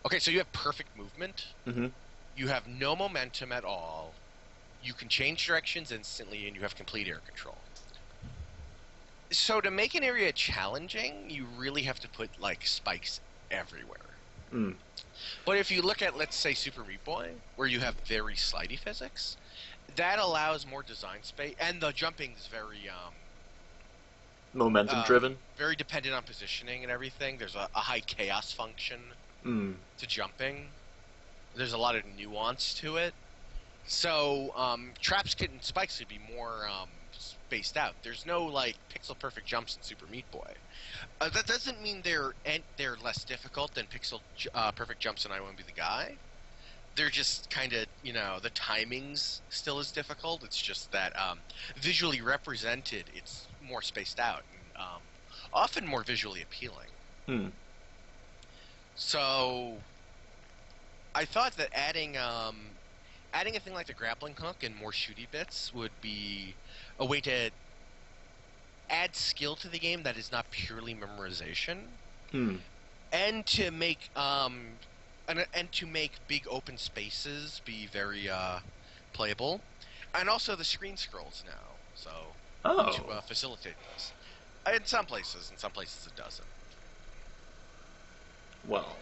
S2: okay, so you have perfect movement,
S1: Mm-hmm.
S2: you have no momentum at all, you can change directions instantly, and you have complete air control. So to make an area challenging, you really have to put like spikes everywhere.
S1: Mm.
S2: But if you look at, let's say, Super Meat Boy, where you have very slidey physics, that allows more design space, and the jumping is
S1: Momentum driven.
S2: very dependent on positioning and everything. There's a high chaos function to jumping. There's a lot of nuance to it. So traps and spikes could be more spaced out. There's no like pixel perfect jumps in Super Meat Boy. That doesn't mean they're less difficult than pixel perfect jumps in I Wanna Be the Guy. They're just kind of, the timing's still as difficult. It's just that visually represented, it's more spaced out and often more visually appealing. So I thought that adding a thing like the grappling hook and more shooty bits would be a way to add skill to the game that is not purely memorization, and to make big open spaces be very playable, and also the screen scrolls now, so to facilitate this. In some places it doesn't.
S1: Well,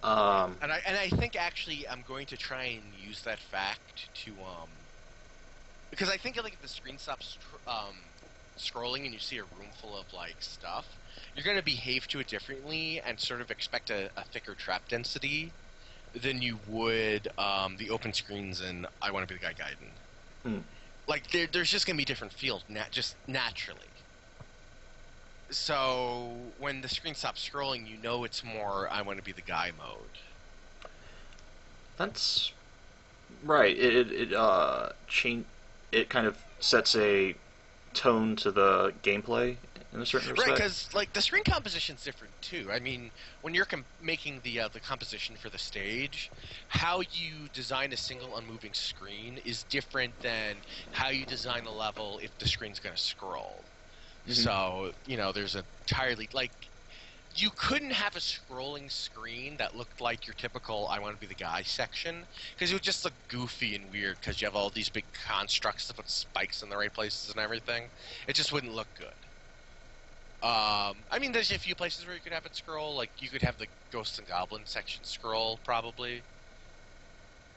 S2: and I think actually I'm going to try and use that fact to because I think like if the screen stops scrolling and you see a room full of like stuff, you're going to behave to it differently and sort of expect a thicker trap density than you would the open screens in I Wanna Be the Guy Gaiden. Like there's just going to be different feels just naturally. So when the screen stops scrolling, it's more I Wanna Be the Guy mode.
S1: That's right. It kind of sets a tone to the gameplay in a certain respect.
S2: Right, because like the screen composition's different too. I mean, when you're making the composition for the stage, how you design a single unmoving screen is different than how you design a level if the screen's going to scroll. So there's entirely like you couldn't have a scrolling screen that looked like your typical I Wanna Be the Guy section, because it would just look goofy and weird because you have all these big constructs to put spikes in the right places and everything. It just wouldn't look good. I mean, there's a few places where you could have it scroll, like you could have the Ghosts and Goblins section scroll probably,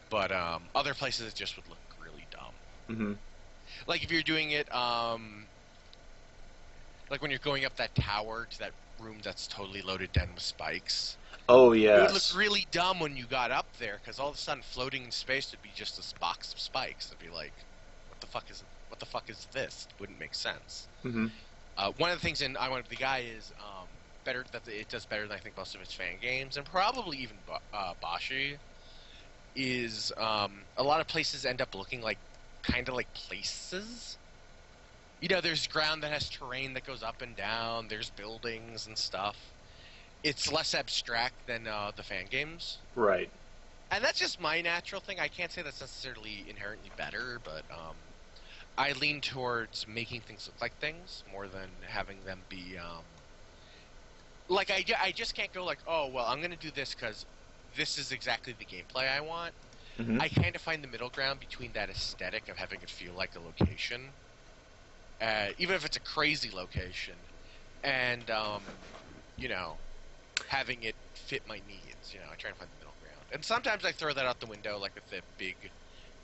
S2: but other places it just would look really dumb. Like if you're doing it like when you're going up that tower to that room that's totally loaded down with spikes.
S1: Oh, yes.
S2: It would look really dumb when you got up there, because all of a sudden floating in space would be just this box of spikes. It'd be like, what the fuck is this? It wouldn't make sense.
S1: Mm-hmm.
S2: One of the things in I Want to Be the Guy is better that it does better than I think most of its fan games, and probably even Boshy, is a lot of places end up looking like kind of like places. You know, there's ground that has terrain that goes up and down. There's buildings and stuff. It's less abstract than the fan games.
S1: Right.
S2: And that's just my natural thing. I can't say that's necessarily inherently better, but I lean towards making things look like things more than having them be... like, I just can't go like, oh, well, I'm going to do this because this is exactly the gameplay I want.
S1: Mm-hmm.
S2: I kind of find the middle ground between that aesthetic of having it feel like a location, even if it's a crazy location, and, you know, having it fit my needs. You know, I try to find the middle ground. And sometimes I throw that out the window, like with the big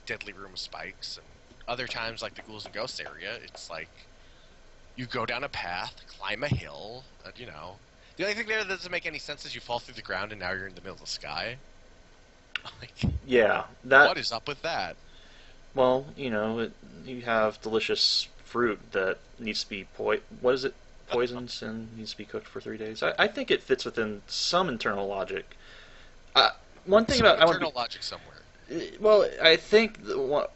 S2: deadly room of spikes, and other times, like the Ghouls and Ghosts area, it's like you go down a path, climb a hill, and, you know... The only thing there that doesn't make any sense is you fall through the ground and now you're in the middle of the sky. Like,
S1: yeah, that...
S2: What is up with that?
S1: Well, you know, you have delicious fruit that needs to be poisoned and needs to be cooked for 3 days. I think it fits within some internal logic. One thing about
S2: internal logic somewhere.
S1: Well, I think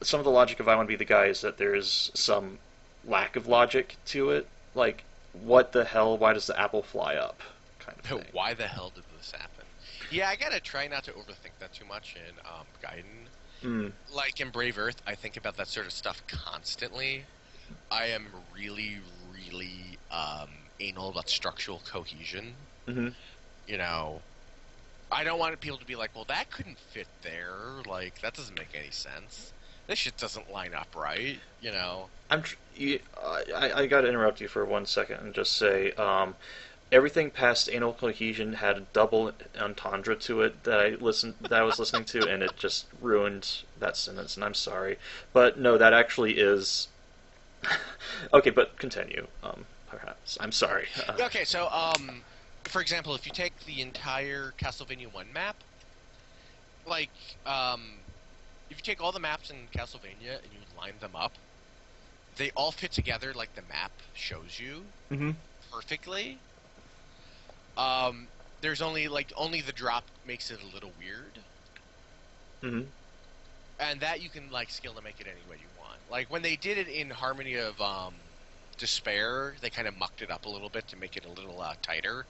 S1: some of the logic of I Want to Be the Guy is that there is some lack of logic to it. Like, what the hell? Why does the apple fly up? Kind of thing.
S2: Why the hell did this happen? Yeah, I gotta try not to overthink that too much in Gaiden. Like in Brave Earth, I think about that sort of stuff constantly. I am really, really anal about structural cohesion.
S1: Mm-hmm.
S2: You know, I don't want people to be like, well, that couldn't fit there. Like, that doesn't make any sense. this shit doesn't line up right, you know.
S1: I got to interrupt you for 1 second and just say, everything past anal cohesion had a double entendre to it that I was listening to, and it just ruined that sentence. And I'm sorry, but no, that actually is okay. But continue, perhaps. I'm sorry.
S2: Okay, so for example, if you take the entire Castlevania 1 map, like if you take all the maps in Castlevania and you line them up, they all fit together like the map shows you perfectly. There's only the drop makes it a little weird. And that you can like scale to make it any way you want. Like when they did it in Harmony of Despair, they kind of mucked it up a little bit to make it a little tighter.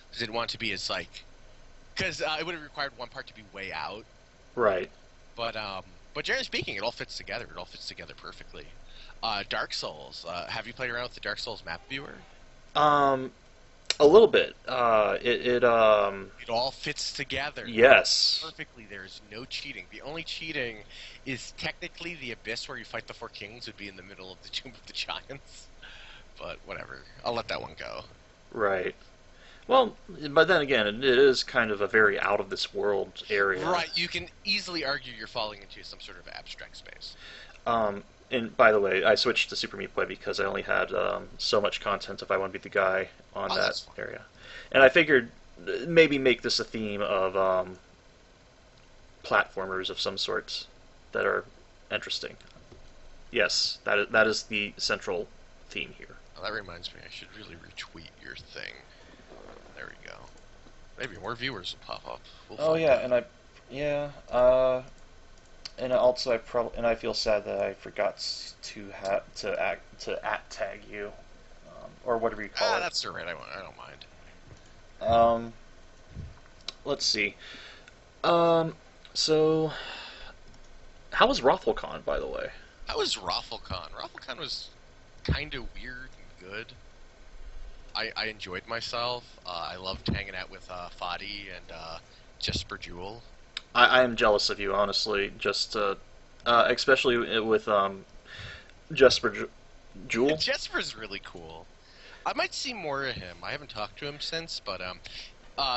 S2: Because they didn't want it to be as like, because it would have required one part to be way out.
S1: Right.
S2: But generally speaking, it all fits together. It all fits together perfectly. Dark Souls. Have you played around with the Dark Souls map viewer?
S1: A little bit. It
S2: all fits together.
S1: Yes.
S2: Perfectly. There's no cheating. The only cheating is technically the abyss where you fight the four kings would be in the middle of the Tomb of the Giants. But whatever. I'll let that one go.
S1: Right. Well, but then again, it is kind of a very out of this world area.
S2: Right. You can easily argue you're falling into some sort of abstract space.
S1: And by the way, I switched to Super Metroid because I only had so much content if I want to be the guy on that area. And I figured maybe make this a theme of platformers of some sort that are interesting. Yes, that is the central theme here.
S2: Well, that reminds me, I should really retweet your thing. There we go. Maybe more viewers will pop up.
S1: We'll and also I feel sad that I forgot to tag you, or whatever you call it.
S2: That's alright. I don't mind.
S1: Let's see. So how was ROFLcon, by the way?
S2: How was ROFLcon? ROFLcon was kind of weird and good. I enjoyed myself. I loved hanging out with Fadi and Jesper Jewel.
S1: I am jealous of you, honestly. Just especially with Jesper Jewel.
S2: Jesper's really cool. I might see more of him. I haven't talked to him since, but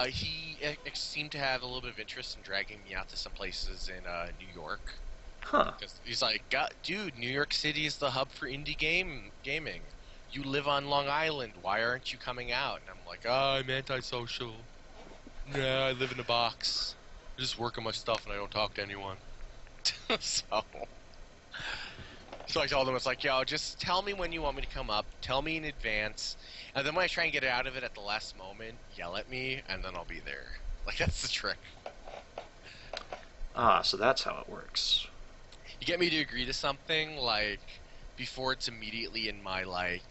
S2: he seemed to have a little bit of interest in dragging me out to some places in New York.
S1: Huh.
S2: He's like, dude, New York City is the hub for indie gaming. You live on Long Island. Why aren't you coming out? And I'm like, I'm antisocial. Nah, I live in a box. I just work on my stuff and I don't talk to anyone. so I told him, it's like, yo, just tell me when you want me to come up. Tell me in advance. And then when I try and get out of it at the last moment, yell at me, and then I'll be there. Like, that's the trick.
S1: So that's how it works.
S2: You get me to agree to something, like, before it's immediately in my, like,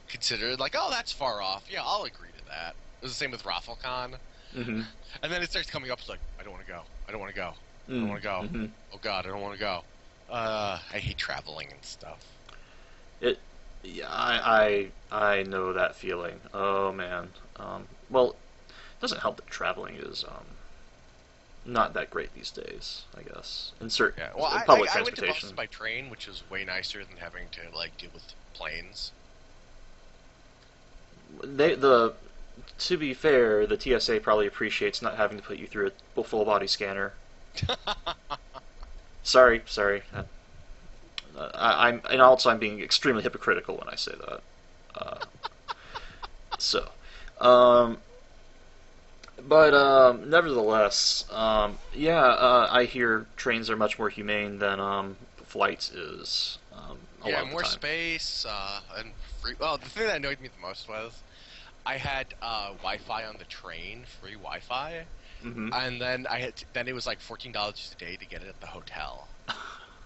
S2: considered, like, oh, that's far off. Yeah, I'll agree to that. It was the same with ROFLcon.
S1: Mm-hmm.
S2: And then it starts coming up, it's like, I don't want to go. I don't want to go. I don't want to go.
S1: Mm-hmm.
S2: Oh, God, I don't want to go. I hate traveling and stuff.
S1: Yeah, I know that feeling. Oh, man. Well, it doesn't help that traveling is not that great these days, I guess. In certain public transportation.
S2: I went to Boston by train, which is way nicer than having to like deal with planes.
S1: To be fair, the TSA probably appreciates not having to put you through a full body scanner. Sorry. I'm being extremely hypocritical when I say that. But nevertheless, I hear trains are much more humane than flights is.
S2: More space and free. Well, the thing that annoyed me the most was I had Wi-Fi on the train, free Wi-Fi, and then then it was like $14 a day to get it at the hotel.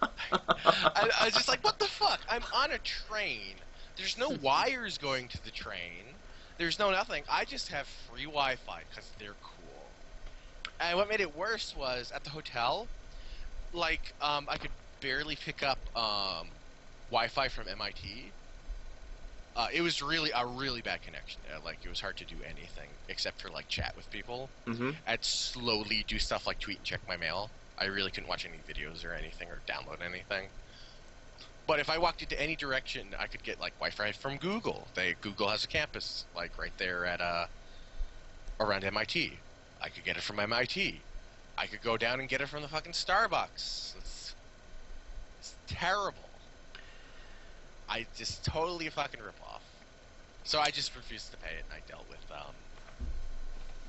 S2: I was just like, what the fuck? I'm on a train. There's no wires going to the train. There's no nothing. I just have free Wi-Fi because they're cool. And what made it worse was at the hotel, like, I could barely pick up Wi-Fi from MIT. It was really a really bad connection. Like, it was hard to do anything except for like chat with people. I'd slowly do stuff like tweet and check my mail. I really couldn't watch any videos or anything or download anything. But if I walked into any direction, I could get like Wi-Fi from Google. Google has a campus like right there at around MIT. I could get it from MIT. I could go down and get it from the fucking Starbucks. It's terrible. I just totally a fucking ripoff. So I just refused to pay it, and I dealt with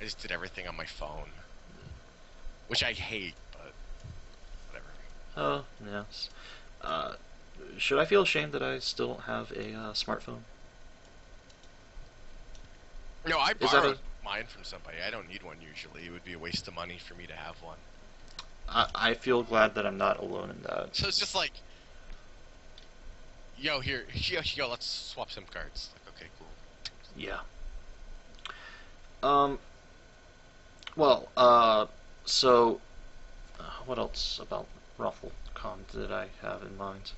S2: I just did everything on my phone, which I hate, but whatever.
S1: Oh, yes. Should I feel ashamed that I still have a smartphone?
S2: No, I borrowed mine from somebody. I don't need one usually. It would be a waste of money for me to have one.
S1: I feel glad that I'm not alone in that.
S2: So it's just like, yo, let's swap SIM cards. Like, okay, cool.
S1: Yeah. Well, so, what else about ROFLcon did I have in mind?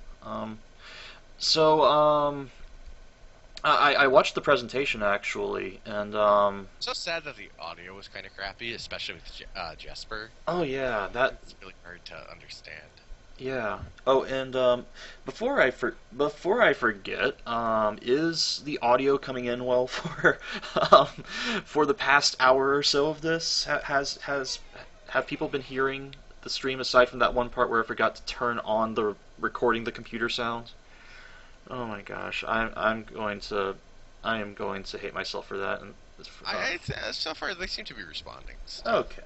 S1: I watched the presentation actually, and
S2: So sad that the audio was kind of crappy, especially with Jesper.
S1: Oh yeah,
S2: It's really hard to understand.
S1: Yeah. Oh, and before I forget, is the audio coming in well for the past hour or so of this? Have people been hearing the stream aside from that one part where I forgot to turn on the recording the computer sounds? Oh my gosh, I am going to hate myself for that. And
S2: so far they seem to be responding.
S1: Okay.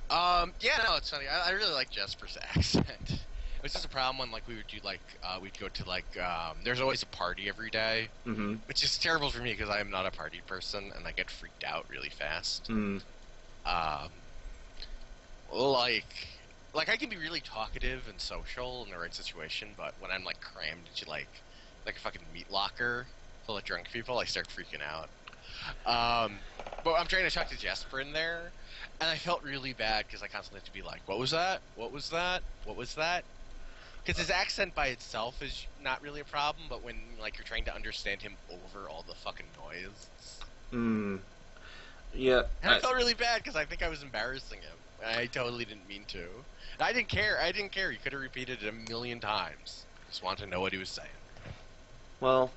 S2: Yeah, no, it's funny. I really like Jesper's accent. It was just a problem when, like, we would do, like, we'd go to, like, there's always a party every day, which is terrible for me because I am not a party person, and I get freaked out really fast. Like, I can be really talkative and social in the right situation, but when I'm, like, crammed into, like a fucking meat locker full of drunk people, I start freaking out. But I'm trying to talk to Jesper in there, and I felt really bad because I constantly have to be like, what was that? What was that? What was that? Because his accent by itself is not really a problem, but when, like, you're trying to understand him over all the fucking noise.
S1: Yeah.
S2: And I felt really bad because I think I was embarrassing him. I totally didn't mean to. And I didn't care. He could have repeated it a million times. Just wanted to know what he was saying.
S1: Well,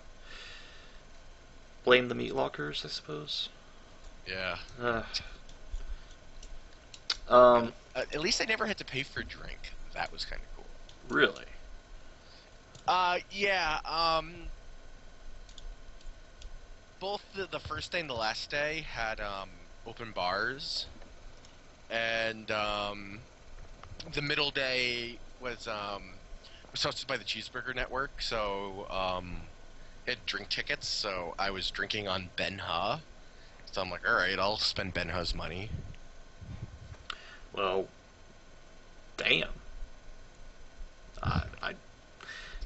S1: blame the meat lockers, I suppose.
S2: Yeah. At least I never had to pay for a drink. That was kind of cool.
S1: Really?
S2: Yeah. Both the first day and the last day had open bars, and the middle day was hosted by the Cheeseburger Network. So it had drink tickets. So I was drinking on Ben-Hur. So I'm like, all right, I'll spend Ben-Hur's money.
S1: Well, damn.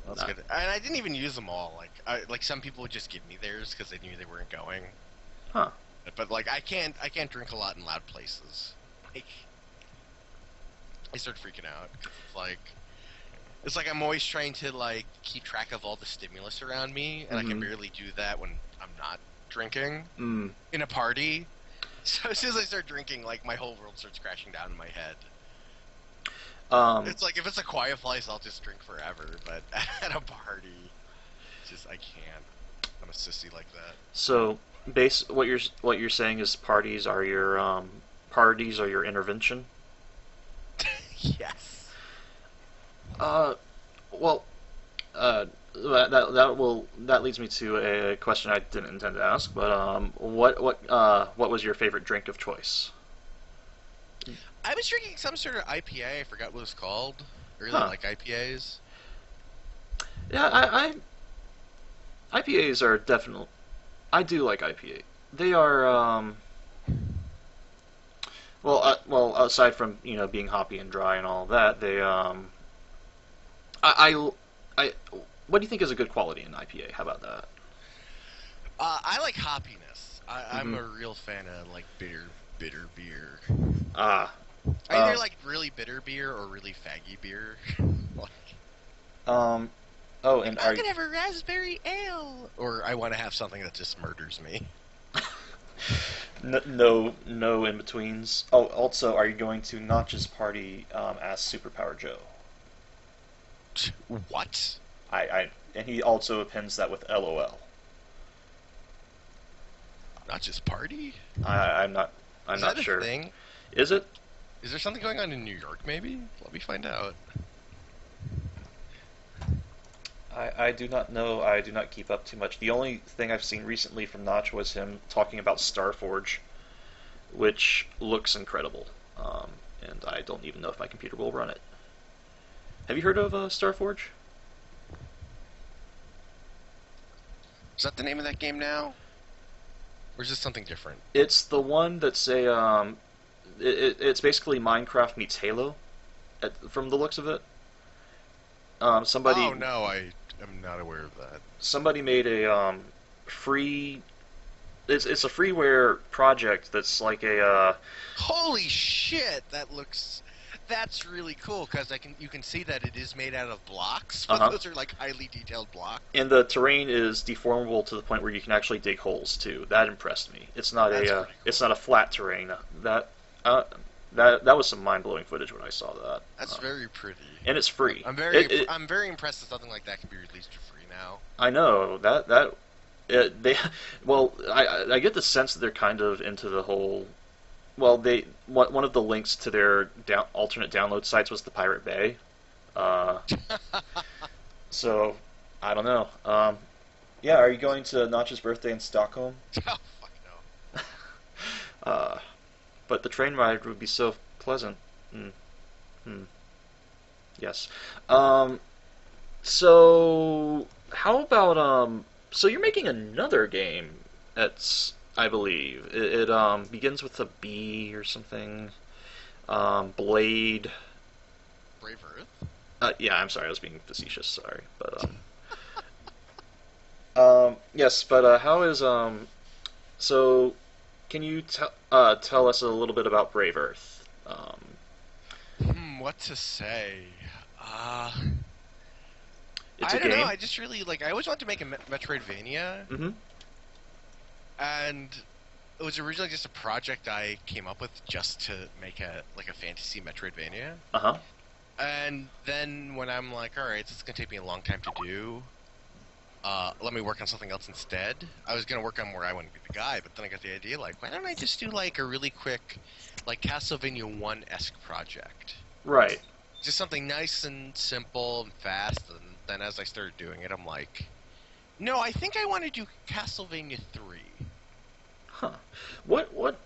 S2: That's good. And I didn't even use them all. Like some people would just give me theirs because they knew they weren't going.
S1: Huh.
S2: But like I can't drink a lot in loud places. Like, I start freaking out. It's like I'm always trying to like keep track of all the stimulus around me, and I can barely do that when I'm not drinking in a party. So as soon as I start drinking, like my whole world starts crashing down in my head. It's like if it's a quiet place, I'll just drink forever. But at a party, it's just I can't. I'm a sissy like that.
S1: So, what you're saying is parties are your intervention.
S2: Yes.
S1: Well, that leads me to a question I didn't intend to ask. But what was your favorite drink of choice?
S2: I was drinking some sort of IPA. I forgot what it was called. I really like IPAs.
S1: Yeah, IPAs are definitely. I do like IPA. They are well, aside from being hoppy and dry and all that, they I what do you think is a good quality in IPA? How about that?
S2: I like hoppiness. I'm a real fan of like bitter beer. Either like really bitter beer or really faggy beer.
S1: Oh, and
S2: I could have a raspberry ale, or I want to have something that just murders me.
S1: No in betweens. Oh, also, are you going to Notch's party as Superpower Joe?
S2: What?
S1: And he also appends that with LOL.
S2: Not just party?
S1: I'm not. I'm
S2: Is
S1: not
S2: that a
S1: sure.
S2: thing?
S1: Is it?
S2: Is there something going on in New York? Maybe. Let me find out.
S1: I do not know. I do not keep up too much. The only thing I've seen recently from Notch was him talking about Starforge, which looks incredible. And I don't even know if my computer will run it. Have you heard of Starforge?
S2: Is that the name of that game now? Or is this something different?
S1: It's the one that's it's basically Minecraft meets Halo, from the looks of it. Somebody.
S2: Oh no, I am not aware of that.
S1: Somebody made a free. It's a freeware project that's like a.
S2: Holy shit! That's really cool because you can see that it is made out of blocks, but those are like highly detailed blocks.
S1: And the terrain is deformable to the point where you can actually dig holes too. That impressed me. It's not
S2: cool.
S1: It's not a flat terrain. That was some mind blowing footage when I saw that.
S2: That's very pretty.
S1: And it's free.
S2: I'm very impressed that something like that can be released for free now.
S1: I know I get the sense that they're kind of into the whole. Well, one of the links to their alternate download sites was the Pirate Bay. So I don't know. Yeah, are you going to Notch's birthday in Stockholm?
S2: Oh fuck no.
S1: But the train ride would be so pleasant. Yes. So how about so you're making another game I believe it begins with a B or something. Blade.
S2: Brave Earth?
S1: Yeah, I'm sorry, I was being facetious, sorry. But yes, but how is so can you tell us a little bit about Brave Earth?
S2: What to say?
S1: It's
S2: I
S1: a
S2: don't
S1: game.
S2: know. I just really I always wanted to make a Metroidvania, and it was originally just a project I came up with just to make a fantasy Metroidvania. And then when I'm like, all right, this is gonna take me a long time to do. Let me work on something else instead. I was gonna work on where I want to be the guy, but then I got the idea like, why don't I just do like a really quick, like Castlevania 1-esque project?
S1: Right.
S2: Just something nice and simple and fast. And then as I started doing it, I'm like, no, I think I want to do Castlevania 3.
S1: Huh.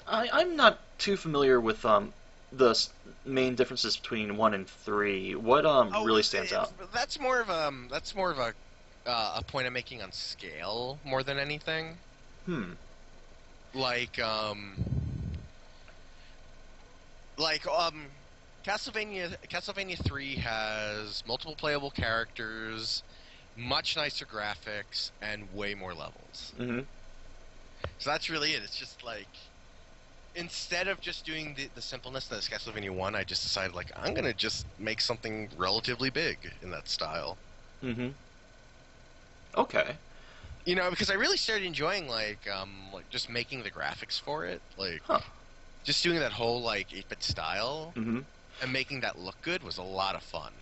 S1: I'm not too familiar with the main differences between 1 and 3. What really stands out?
S2: That's more of a point I'm making on scale more than anything. Like Castlevania 3 has multiple playable characters, much nicer graphics, and way more levels. So that's really it. It's just like, instead of just doing the simpleness that is Castlevania 1, I just decided like, I'm gonna just make something relatively big in that style.
S1: Okay.
S2: You know, because I really started enjoying like just making the graphics for it, like just doing that whole like 8-bit style, and making that look good was a lot of fun.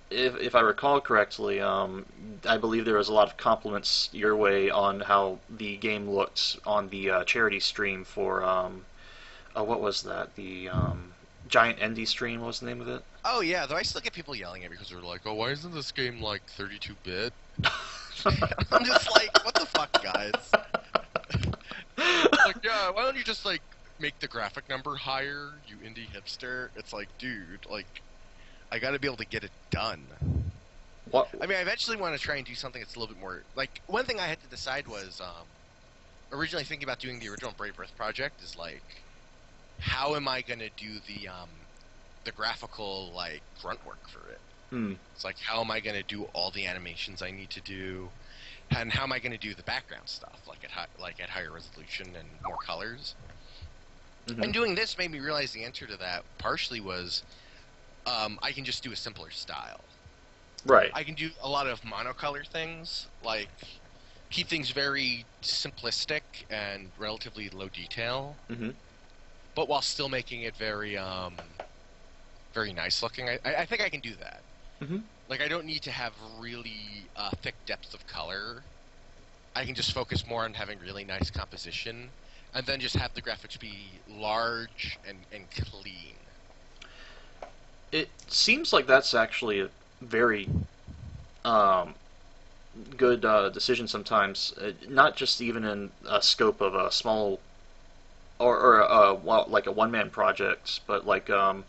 S1: If I recall correctly, I believe there was a lot of compliments your way on how the game looked on the charity stream for what was that? The Giant Indie stream. What was the name of it?
S2: Oh yeah, though I still get people yelling at me because they're like, "Oh, why isn't this game like 32-bit?" I'm just like, "What the fuck, guys?" Like, yeah, why don't you just like make the graphic number higher, you indie hipster? It's like, dude, like, I got to be able to get it done.
S1: What?
S2: I mean, I eventually want to try and do something that's a little bit more like. One thing I had to decide was originally thinking about doing the original Brave Earth project is like, how am I gonna do the graphical like grunt work for it? It's like, how am I gonna do all the animations I need to do, and how am I gonna do the background stuff like at higher resolution and more colors? And doing this made me realize the answer to that partially was I can just do a simpler style.
S1: Right.
S2: I can do a lot of monocolor things, like keep things very simplistic and relatively low detail, but while still making it very very nice looking. I think I can do that. Like, I don't need to have really thick depths of color. I can just focus more on having really nice composition, and then just have the graphics be large and clean.
S1: It seems like that's actually a very good decision sometimes, not just even in a scope of a small or like a one-man project, but like I'm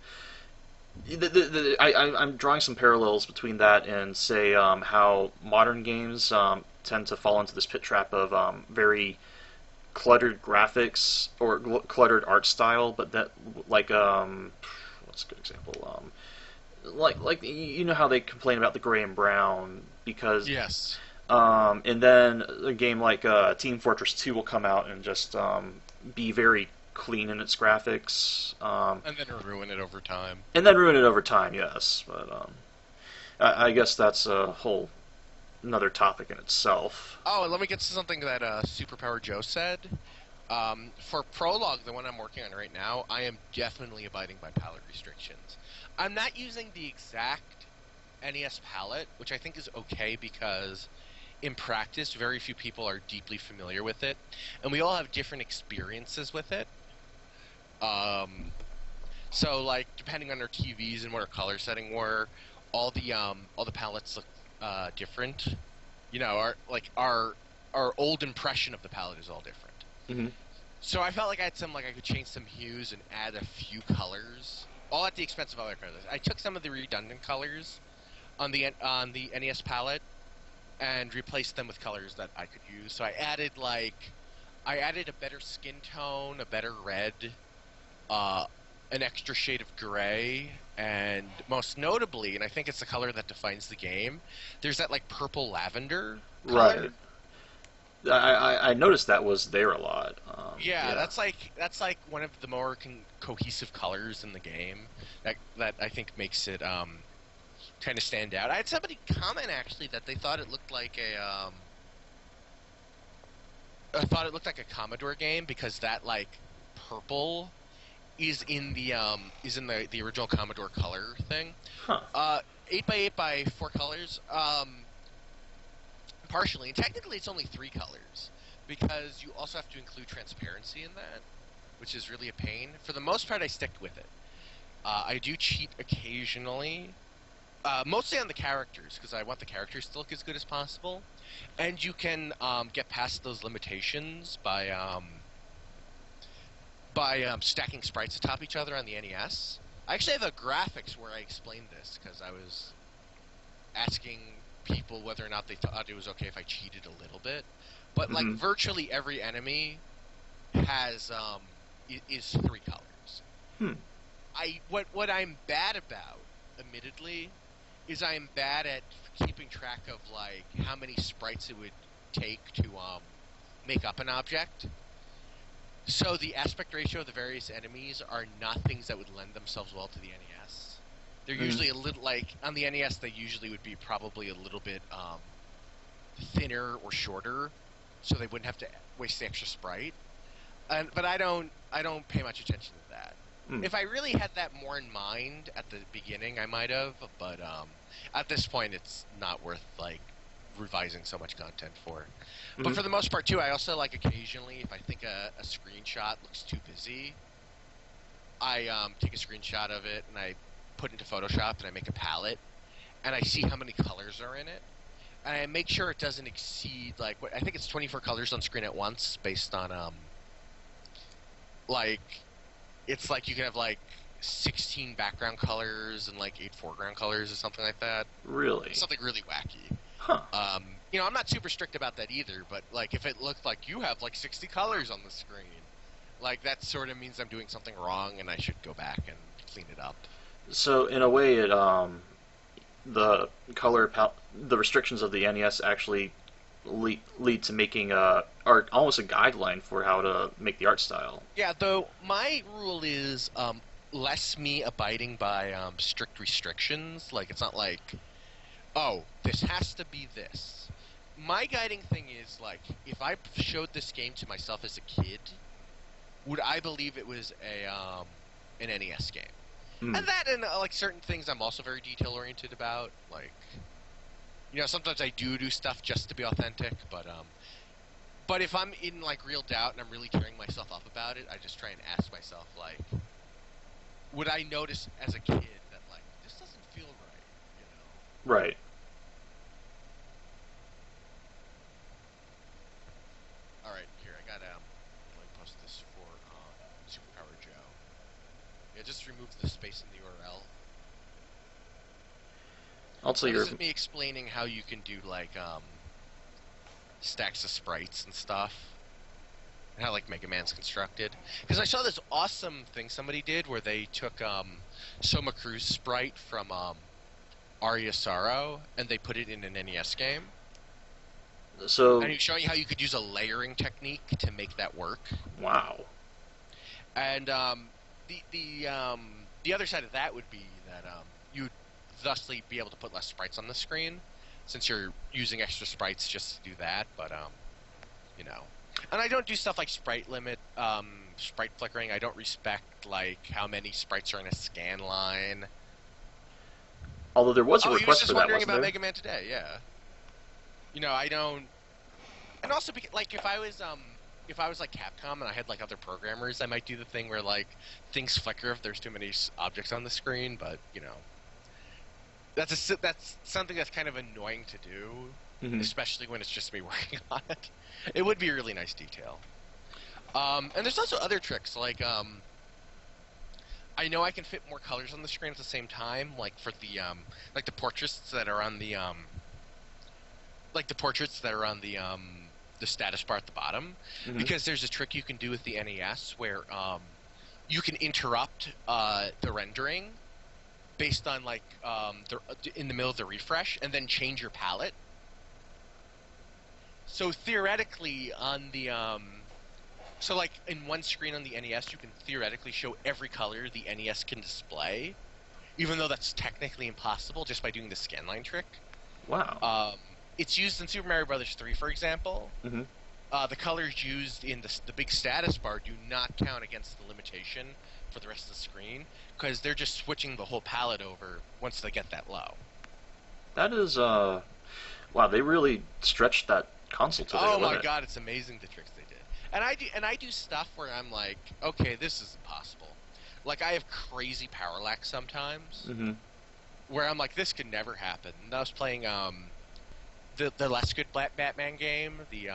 S1: drawing some parallels between that and say how modern games tend to fall into this pit trap of very cluttered graphics or cluttered art style, but that like what's a good example? Like you know how they complain about the gray and brown because
S2: Yes.
S1: and then a game like Team Fortress 2 will come out and just be very clean in its graphics.
S2: And then ruin it over time.
S1: And then ruin it over time, yes. But I guess that's a whole another topic in itself.
S2: Oh, and let me get to something that Superpower Joe said. For Prologue, the one I'm working on right now, I am definitely abiding by palette restrictions. I'm not using the exact NES palette, which I think is okay because in practice, very few people are deeply familiar with it, and we all have different experiences with it. So, like, depending on our TVs and what our color setting were, all the palettes look different. You know, our old impression of the palette is all different. So I felt like I could change some hues and add a few colors, all at the expense of other colors. I took some of the redundant colors on the NES palette and replaced them with colors that I could use. So I added a better skin tone, a better red, an extra shade of gray, and most notably, and I think it's the color that defines the game, there's that like purple lavender color.
S1: Right. I noticed that was there a lot.
S2: Yeah, that's like one of the more cohesive colors in the game that I think makes it kind of stand out. I had somebody comment actually that they thought it looked like a Commodore game because that like purple is in the original Commodore color thing. 8x8 by 4 colors. Partially, and technically it's only 3 colors, because you also have to include transparency in that, which is really a pain. For the most part, I stick with it. I do cheat occasionally, mostly on the characters, because I want the characters to look as good as possible, and you can get past those limitations by stacking sprites atop each other on the NES. I actually have a graphics where I explained this, because I was asking people whether or not they thought it was okay if I cheated a little bit, but like virtually every enemy has is 3 colors. What I'm bad about, admittedly, is I am bad at keeping track of like how many sprites it would take to make up an object. So the aspect ratio of the various enemies are not things that would lend themselves well to the NES. They're usually a little, like, on the NES, they usually would be probably a little bit thinner or shorter, so they wouldn't have to waste the extra sprite. But I don't pay much attention to that. If I really had that more in mind at the beginning, I might have, but at this point, it's not worth, like, revising so much content for. But for the most part, too, I also, like, occasionally, if I think a screenshot looks too busy, I take a screenshot of it, and I put into Photoshop, and I make a palette, and I see how many colors are in it, and I make sure it doesn't exceed, like, I think it's 24 colors on screen at once, based on, like, it's like you can have, like, 16 background colors and, like, 8 foreground colors or something like that.
S1: Really?
S2: Something really wacky.
S1: Huh.
S2: You know, I'm not super strict about that either, but, like, if it looked like you have, like, 60 colors on the screen, like, that sort of means I'm doing something wrong, and I should go back and clean it up.
S1: So in a way, it the the restrictions of the NES actually lead to making art almost a guideline for how to make the art style.
S2: Yeah, though my rule is less me abiding by strict restrictions. Like, it's not like, oh, this has to be this. my guiding thing is, like, if I showed this game to myself as a kid, would I believe it was an NES game? And that, and like certain things, I'm also very detail oriented about. Like, you know, sometimes I do stuff just to be authentic, but if I'm in like real doubt and I'm really tearing myself up about it, I just try and ask myself, like, would I notice as a kid that like this doesn't feel right? You know?
S1: Right.
S2: All right, here I got let me post this for Superpower Joe. Yeah, just remove the space in the URL.
S1: Also,
S2: This is me explaining how you can do like stacks of sprites and stuff, and how like Mega Man's constructed. Because I saw this awesome thing somebody did where they took Soma Cruz sprite from Aria Sorrow and they put it in an NES game.
S1: So,
S2: and he's showing how you could use a layering technique to make that work.
S1: Wow.
S2: And the other side of that would be that you'd thusly be able to put less sprites on the screen, since you're using extra sprites just to do that. But you know, and I don't do stuff like sprite limit, sprite flickering. I don't respect like how many sprites are in a scan line.
S1: Although there was a request for that,
S2: wondering
S1: wasn't
S2: about
S1: there?
S2: Mega Man today, yeah. You know, I don't. And also, like, if I was like Capcom and I had like other programmers, I might do the thing where like things flicker if there's too many objects on the screen. But you know, that's something that's kind of annoying to do, especially when it's just me working on it. It would be a really nice detail. And there's also other tricks like I know I can fit more colors on the screen at the same time, like for the like the portraits that are on the the status bar at the bottom, because there's a trick you can do with the NES where you can interrupt the rendering based on like in the middle of the refresh, and then change your palette. So theoretically, on the so like in one screen on the NES, you can theoretically show every color the NES can display, even though that's technically impossible just by doing the scanline trick.
S1: Wow.
S2: It's used in Super Mario Bros. 3, for example. The colors used in the big status bar do not count against the limitation for the rest of the screen, because they're just switching the whole palette over once they get that low.
S1: That is, wow, they really stretched that console to their limit.
S2: Oh my god, it's amazing the tricks they did. And I do stuff where I'm like, okay, this is impossible. Like, I have crazy parallax sometimes, where I'm like, this could never happen. And I was playing the less good Batman game, the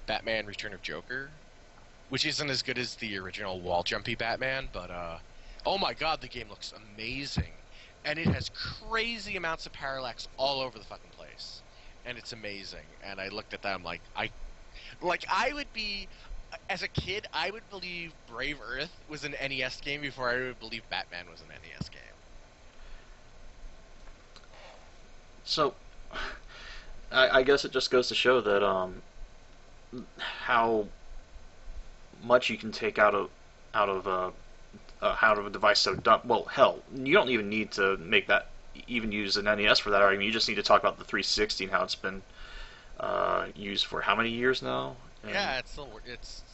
S2: Batman Return of Joker, which isn't as good as the original wall jumpy Batman, but oh my god, the game looks amazing. And it has crazy amounts of parallax all over the fucking place. And it's amazing. And I looked at that, I'm like, I would be, as a kid, I would believe Brave Earth was an NES game before I would believe Batman was an NES game.
S1: So, I guess it just goes to show that how much you can take out of a device so dumb. Well, hell, you don't even need to make that even use an NES for that argument. You just need to talk about the 360 and how it's been used for how many years now? And
S2: yeah,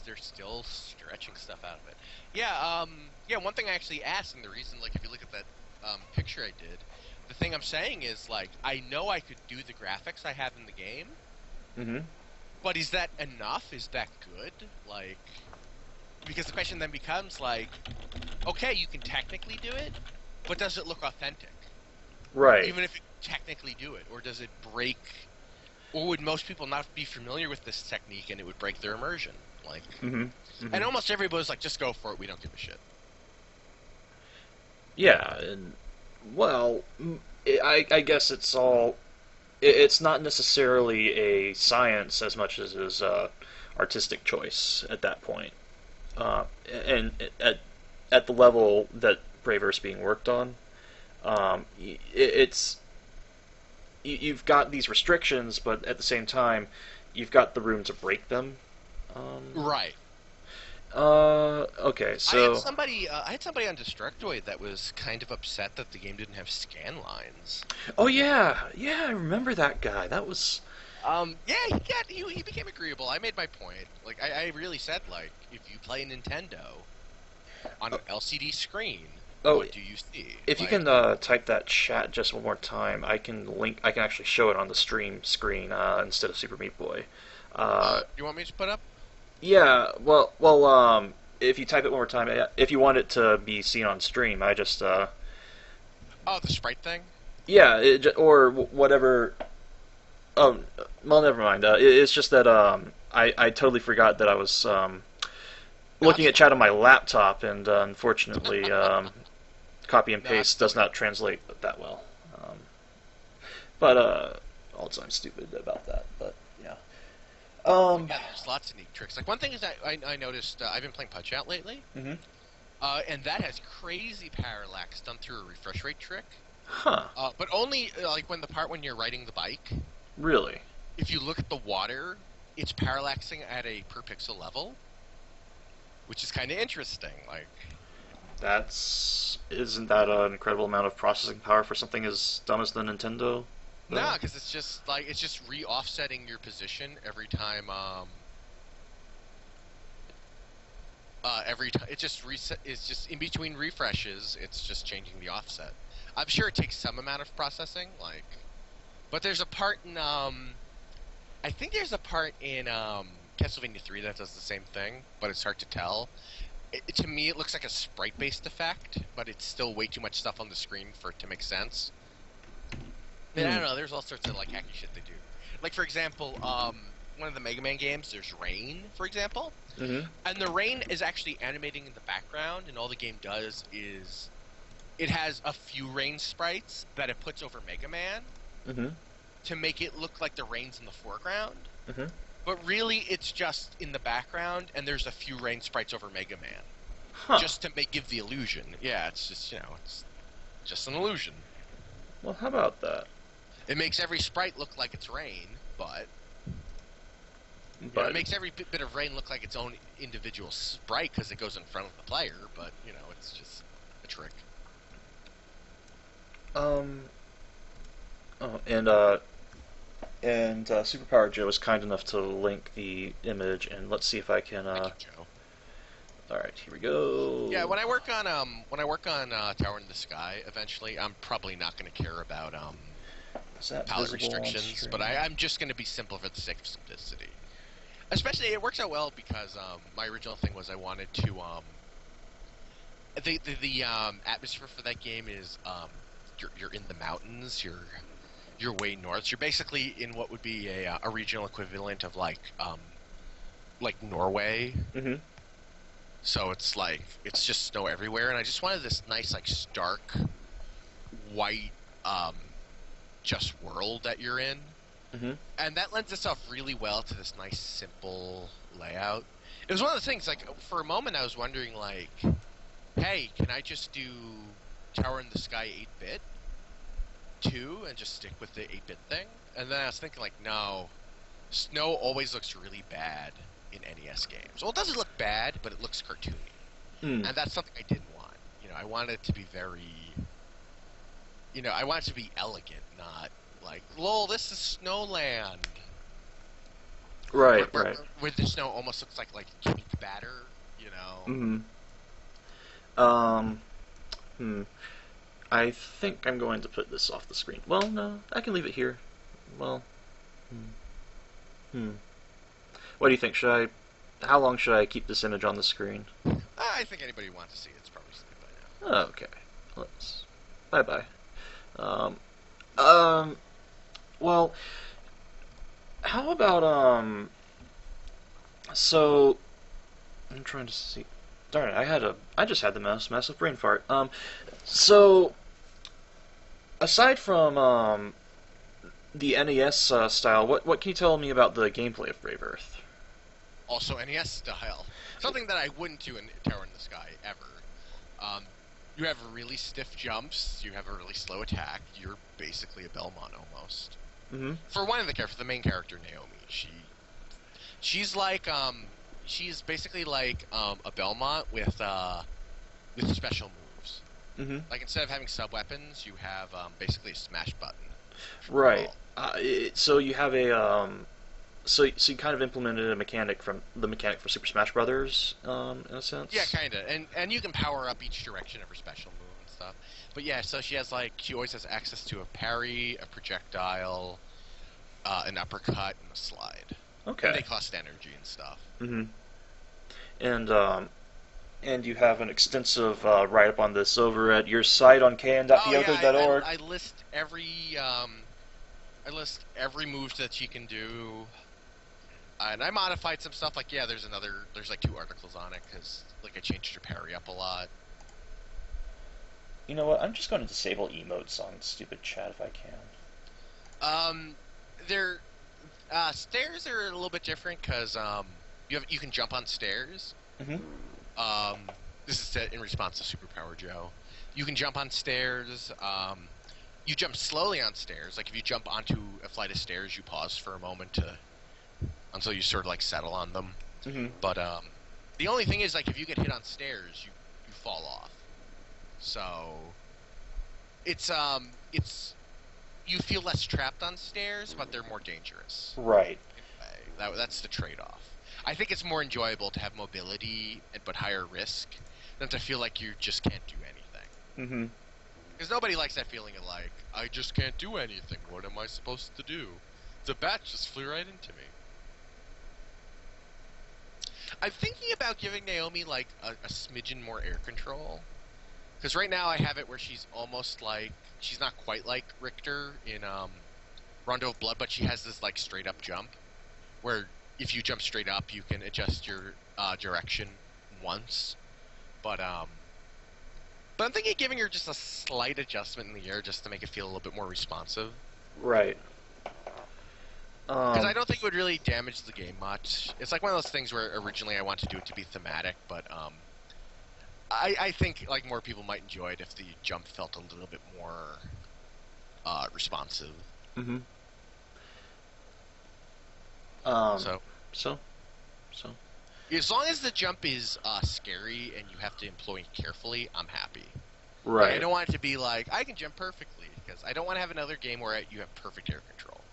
S2: they're still stretching stuff out of it. Yeah, one thing I actually asked, and the reason, like, if you look at that picture I did, the thing I'm saying is, like, I know I could do the graphics I have in the game, but is that enough? Is that good? Like, because the question then becomes, like, okay, you can technically do it, but does it look authentic?
S1: Right.
S2: Even if you technically do it, or does it break? Or would most people not be familiar with this technique and it would break their immersion? Like, and almost everybody's like, just go for it, we don't give a shit.
S1: Yeah, and, well, I guess it's all, it's not necessarily a science as much as it is artistic choice at that point. And at the level that Brave Earth's being worked on, you've got these restrictions, but at the same time, you've got the room to break them.
S2: Right.
S1: Okay, so
S2: I had somebody on Destructoid that was kind of upset that the game didn't have scan lines.
S1: Oh yeah, I remember that guy. That was
S2: Yeah, he became agreeable. I made my point. Like, I really said, like, if you play Nintendo on an LCD screen,
S1: Oh,
S2: what do you see?
S1: if you
S2: Like,
S1: can type that chat just one more time, I can actually show it on the stream screen instead of Super Meat Boy.
S2: you want me to put up?
S1: Yeah, if you type it one more time, if you want it to be seen on stream, I just
S2: Oh, the sprite thing?
S1: yeah, or whatever. Oh, well, never mind. It's just that I totally forgot that I was looking at chat on my laptop, and unfortunately, copy and paste does not translate that well. But also, I'm stupid about that. But yeah.
S2: Yeah, there's lots of neat tricks. Like, one thing is that I noticed, I've been playing Punch Out lately,
S1: Mm-hmm.
S2: and that has crazy parallax done through a refresh rate trick.
S1: Huh.
S2: But only, like, when you're riding the bike.
S1: Really?
S2: If you look at the water, it's parallaxing at a per pixel level, which is kind of interesting. Like,
S1: Isn't that an incredible amount of processing power for something as dumb as the Nintendo?
S2: no, because it's just re-offsetting your position every time. Every time it's just reset. It's just in between refreshes. It's just changing the offset. I'm sure it takes some amount of processing, like, but there's a part in I think there's a part in Castlevania 3 that does the same thing, but it's hard to tell. To me, it looks like a sprite-based effect, but it's still way too much stuff on the screen for it to make sense. And I don't know, there's all sorts of, like, hacky shit they do. Like, for example, one of the Mega Man games, there's rain, for example.
S1: Mm-hmm.
S2: And the rain is actually animating in the background, and all the game does is it has a few rain sprites that it puts over Mega Man to make it look like the rain's in the foreground.
S1: Mm-hmm.
S2: But really, it's just in the background, and there's a few rain sprites over Mega Man.
S1: Huh.
S2: Just to give the illusion. Yeah, it's just, it's just an illusion.
S1: Well, how about that?
S2: It makes every sprite look like it's rain, but it makes every bit of rain look like its own individual sprite because it goes in front of the player, but, it's just a trick.
S1: Superpower Joe was kind enough to link the image, and let's see if I can.
S2: Thank you, Joe.
S1: All right, here we go.
S2: Yeah, when I work on Tower in the Sky, eventually, I'm probably not going to care about palette restrictions, but I'm just going to be simple for the sake of simplicity. Especially, it works out well because my original thing was I wanted to the atmosphere for that game is you're in the mountains, you're way north. You're basically in what would be a regional equivalent of like Norway.
S1: Mm-hmm.
S2: So it's just snow everywhere, and I just wanted this nice, like, stark white just world that you're in.
S1: Mm-hmm.
S2: And that lends itself really well to this nice, simple layout. It was one of the things, like, for a moment I was wondering, like, hey, can I just do Tower in the Sky 8-bit too and just stick with the 8-bit thing? And then I was thinking, like, no, snow always looks really bad in NES games. Well, it doesn't look bad, but it looks cartoony. And that's something I didn't want. I wanted it to be very... I want it to be elegant, not like, lol, this is Snowland.
S1: Right.
S2: Where the snow almost looks like cake batter,
S1: I think I'm going to put this off the screen. Well, no, I can leave it here. Well, What do you think? How long should I keep this image on the screen?
S2: I think anybody who wants to see it's probably seen it by now.
S1: Okay. Bye-bye. Well, how about, so, I'm trying to see, darn it, I just had the massive brain fart. So, aside from, the NES, style, what can you tell me about the gameplay of Brave Earth?
S2: Also NES style. Something that I wouldn't do in Tower in the Sky, ever. You have really stiff jumps, you have a really slow attack, you're basically a Belmont almost.
S1: Mm-hmm.
S2: For the main character, Naomi, she's like, she's basically like, a Belmont with special moves.
S1: Mm-hmm.
S2: Like, instead of having sub-weapons, you have, basically a smash button.
S1: Right.
S2: Well,
S1: So you have so you kind of implemented the mechanic for Super Smash Brothers, in a
S2: yeah,
S1: sense.
S2: kind of, and you can power up each direction of her special move and stuff. But yeah, so she always has access to a parry, a projectile, an uppercut, and a slide. And they
S1: Okay.
S2: cost energy and stuff.
S1: hmm And and you have an extensive write up on this over at your site on
S2: Oh yeah,
S1: kayin.beyother.org.
S2: I list every move that she can do, and I modified some stuff. Like there's like 2 articles on it because like I changed her parry up a lot.
S1: You know what? I'm just going to disable emotes on stupid chat if I can.
S2: Um, there stairs are a little bit different because you can jump on stairs.
S1: hmm
S2: Um, this is set in response to Superpower Joe. You can jump on stairs. You jump slowly on stairs. Like if you jump onto a flight of stairs, you pause for a moment until you sort of like settle on them.
S1: hmm
S2: But the only thing is like if you get hit on stairs, you fall off. So it's you feel less trapped on stairs, but they're more dangerous.
S1: Right.
S2: That's the trade-off. I think it's more enjoyable to have mobility but higher risk than to feel like you just can't do anything.
S1: hmm
S2: Because nobody likes that feeling of like, I just can't do anything. What am I supposed to do? The bat just flew right into me. I'm thinking about giving Naomi like a smidgen more air control. Because right now I have it where she's almost like, she's not quite like Richter in Rondo of Blood, but she has this like straight up jump where if you jump straight up, you can adjust your direction once. But I'm thinking of giving her just a slight adjustment in the air just to make it feel a little bit more responsive.
S1: Right.
S2: Because I don't think it would really damage the game much. It's like one of those things where originally I wanted to do it to be thematic, but I think like more people might enjoy it if the jump felt a little bit more responsive.
S1: hmm
S2: So
S1: so
S2: as long as the jump is scary and you have to employ it carefully, I'm happy.
S1: right.
S2: Like, I don't want it to be like I can jump perfectly because I don't want to have another game where you have perfect air control.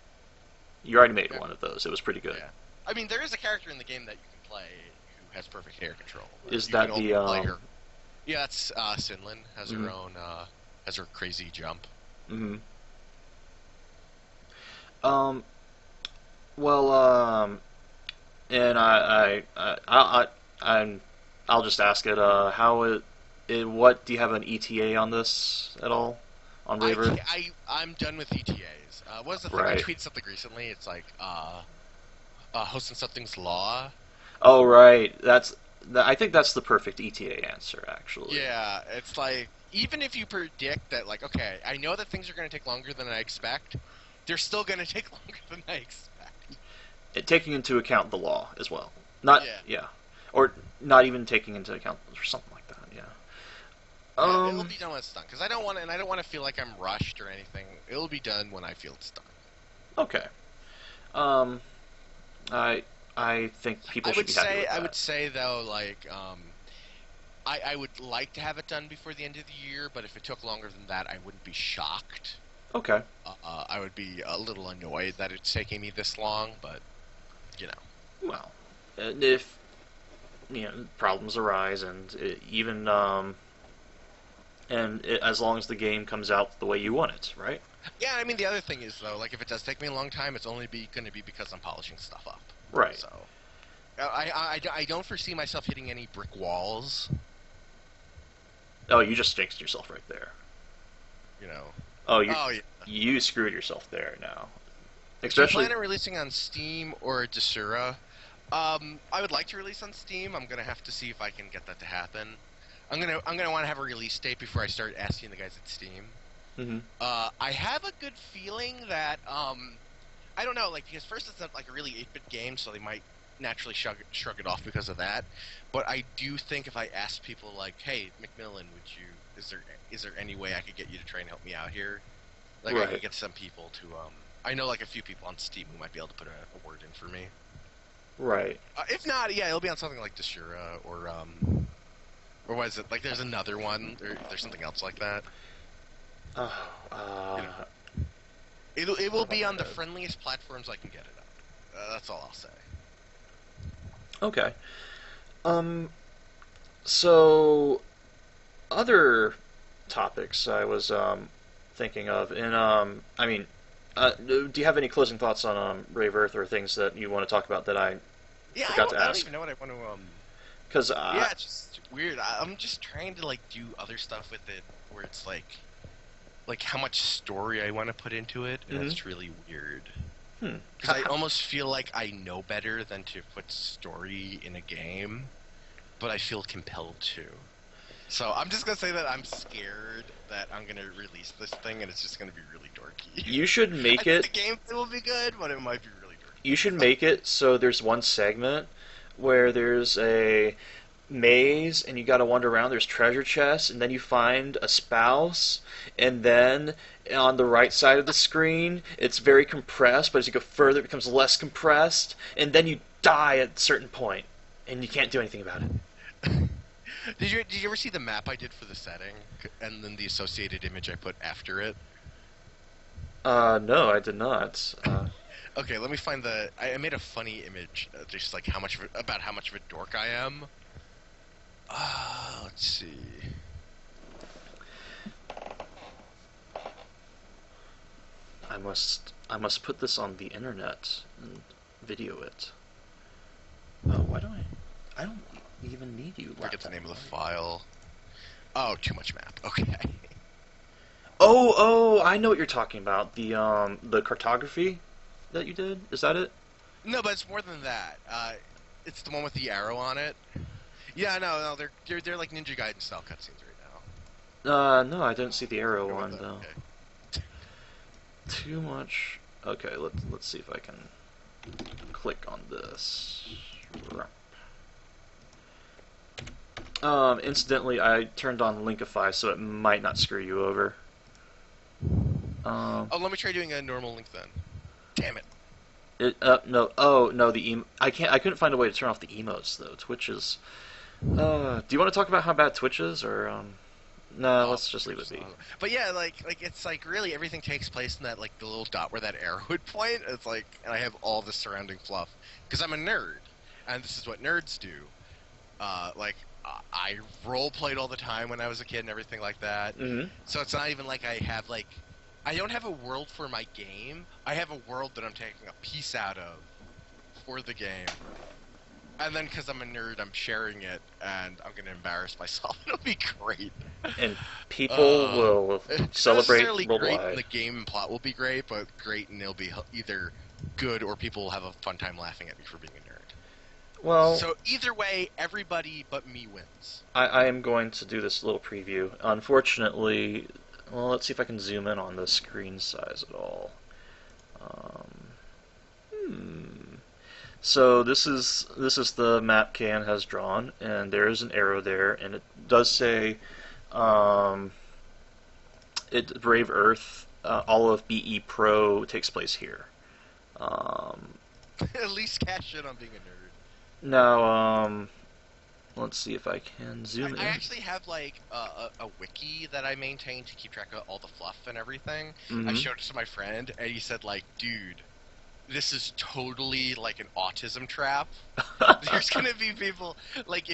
S1: You already made one of those. It was pretty good.
S2: Yeah. I mean, there is a character in the game that you can play who has perfect air control.
S1: Is
S2: You
S1: that
S2: can only
S1: the
S2: play her. Yeah, that's Sinlin has
S1: Mhm.
S2: her own has her crazy jump.
S1: hmm Um. Well. And I'm. I'll just ask it. What do you have an ETA on this at all? On waiver?
S2: I'm done with ETAs. What was the thing?
S1: Right.
S2: I tweeted something recently. It's like hosting something's law.
S1: Oh, right. I think that's the perfect ETA answer, actually.
S2: Yeah, it's like even if you predict that, like, okay, I know that things are going to take longer than I expect, they're still going to take longer than I expect.
S1: Taking into account the law as well. Not or not even taking into account or something like that. Yeah.
S2: Yeah, it'll be done when it's done because I don't want to feel like I'm rushed or anything. It'll be done when I feel it's done.
S1: Okay. I think people should be happy with that.
S2: I would say though, like, I would like to have it done before the end of the year, but if it took longer than that, I wouldn't be shocked.
S1: Okay.
S2: I would be a little annoyed that it's taking me this long, but you know.
S1: Well, if problems arise, and as long as the game comes out the way you want it, right?
S2: Yeah, I mean the other thing is though, like if it does take me a long time, it's only going to be because I'm polishing stuff up.
S1: Right.
S2: So, I don't foresee myself hitting any brick walls.
S1: Oh, you just jinxed yourself right there.
S2: You know.
S1: Oh,
S2: yeah.
S1: You screwed yourself there now.
S2: Especially. Do you plan on releasing on Steam or Desura? I would like to release on Steam. I'm gonna have to see if I can get that to happen. I'm gonna want to have a release date before I start asking the guys at Steam.
S1: Mm-hmm.
S2: I have a good feeling that I don't know, like because first it's not like a really 8-bit game, so they might naturally shrug it off because of that. But I do think if I asked people like, "Hey, Macmillan, is there any way I could get you to try and help me out here?" Like
S1: right.
S2: I could get some people to I know like a few people on Steam who might be able to put a word in for me.
S1: Right.
S2: If not, yeah, it'll be on something like Desura or what is it? Like there's another one. There's something else like that. It will be on the friendliest platforms I can get it on. That's all I'll say.
S1: Okay. So other topics I was thinking of, and I mean, do you have any closing thoughts on Rave Earth or things that you want to talk about that I forgot to ask?
S2: I don't even know what I want to.
S1: Because
S2: yeah, it's just weird. I'm just trying to like do other stuff with it, where it's like how much story I want to put into it, and it's really weird. Because I almost feel like I know better than to put story in a game, but I feel compelled to. So I'm just gonna say that I'm scared that I'm gonna release this thing and it's just gonna be really dorky.
S1: You should make
S2: I
S1: it.
S2: think the gameplay will be good, but it might be really dorky.
S1: You should make it so there's one segment where there's a maze and you gotta wander around. There's treasure chests, and then you find a spouse, and then on the right side of the screen it's very compressed, but as you go further it becomes less compressed, and then you die at a certain point and you can't do anything about it.
S2: Did you ever see the map I did for the setting, and then the associated image I put after it?
S1: No, I did not.
S2: Okay, let me find the. I made a funny image, just like about how much of a dork I am. Let's see.
S1: I must put this on the internet and video it. Oh, why don't I don't even need you.
S2: Forget the name of the file. Oh, too much map. Okay.
S1: Oh, I know what you're talking about. The cartography that you did. Is that it?
S2: No, but it's more than that. It's the one with the arrow on it. Yeah, no, they're like Ninja Gaiden style cutscenes right
S1: now. No, I didn't see the arrow one though.
S2: Okay.
S1: Too much. Okay, let's see if I can click on this. Incidentally, I turned on Linkify, so it might not screw you over.
S2: Let me try doing a normal link then. Damn it.
S1: No. Oh no, I couldn't find a way to turn off the emotes though. Twitch is. Do you want to talk about how bad Twitch is, or no? Let's just leave it be.
S2: But yeah, like it's like really everything takes place in that like the little dot where that arrow would point. It's like, and I have all the surrounding fluff because I'm a nerd, and this is what nerds do. I role played all the time when I was a kid and everything like that.
S1: Mm-hmm.
S2: So it's not even like I have like. I don't have a world for my game. I have a world that I'm taking a piece out of for the game. And then because I'm a nerd, I'm sharing it, and I'm going to embarrass myself. It'll be great.
S1: And people will celebrate
S2: worldwide. Great, and the game and plot will be great, but great, and it'll be either good or people will have a fun time laughing at me for being a nerd.
S1: Well,
S2: so either way, everybody but me wins.
S1: I am going to do this little preview. Unfortunately... Well, let's see if I can zoom in on the screen size at all. So this is the map Kayin has drawn, and there is an arrow there, and it does say, Brave Earth, all of BE Pro takes place here.
S2: At least cash in on being a nerd.
S1: Now, let's see if I can zoom in.
S2: I actually have like a wiki that I maintain to keep track of all the fluff and everything.
S1: Mm-hmm.
S2: I showed it to my friend, and he said like, dude, this is totally like an autism trap. There's gonna be people like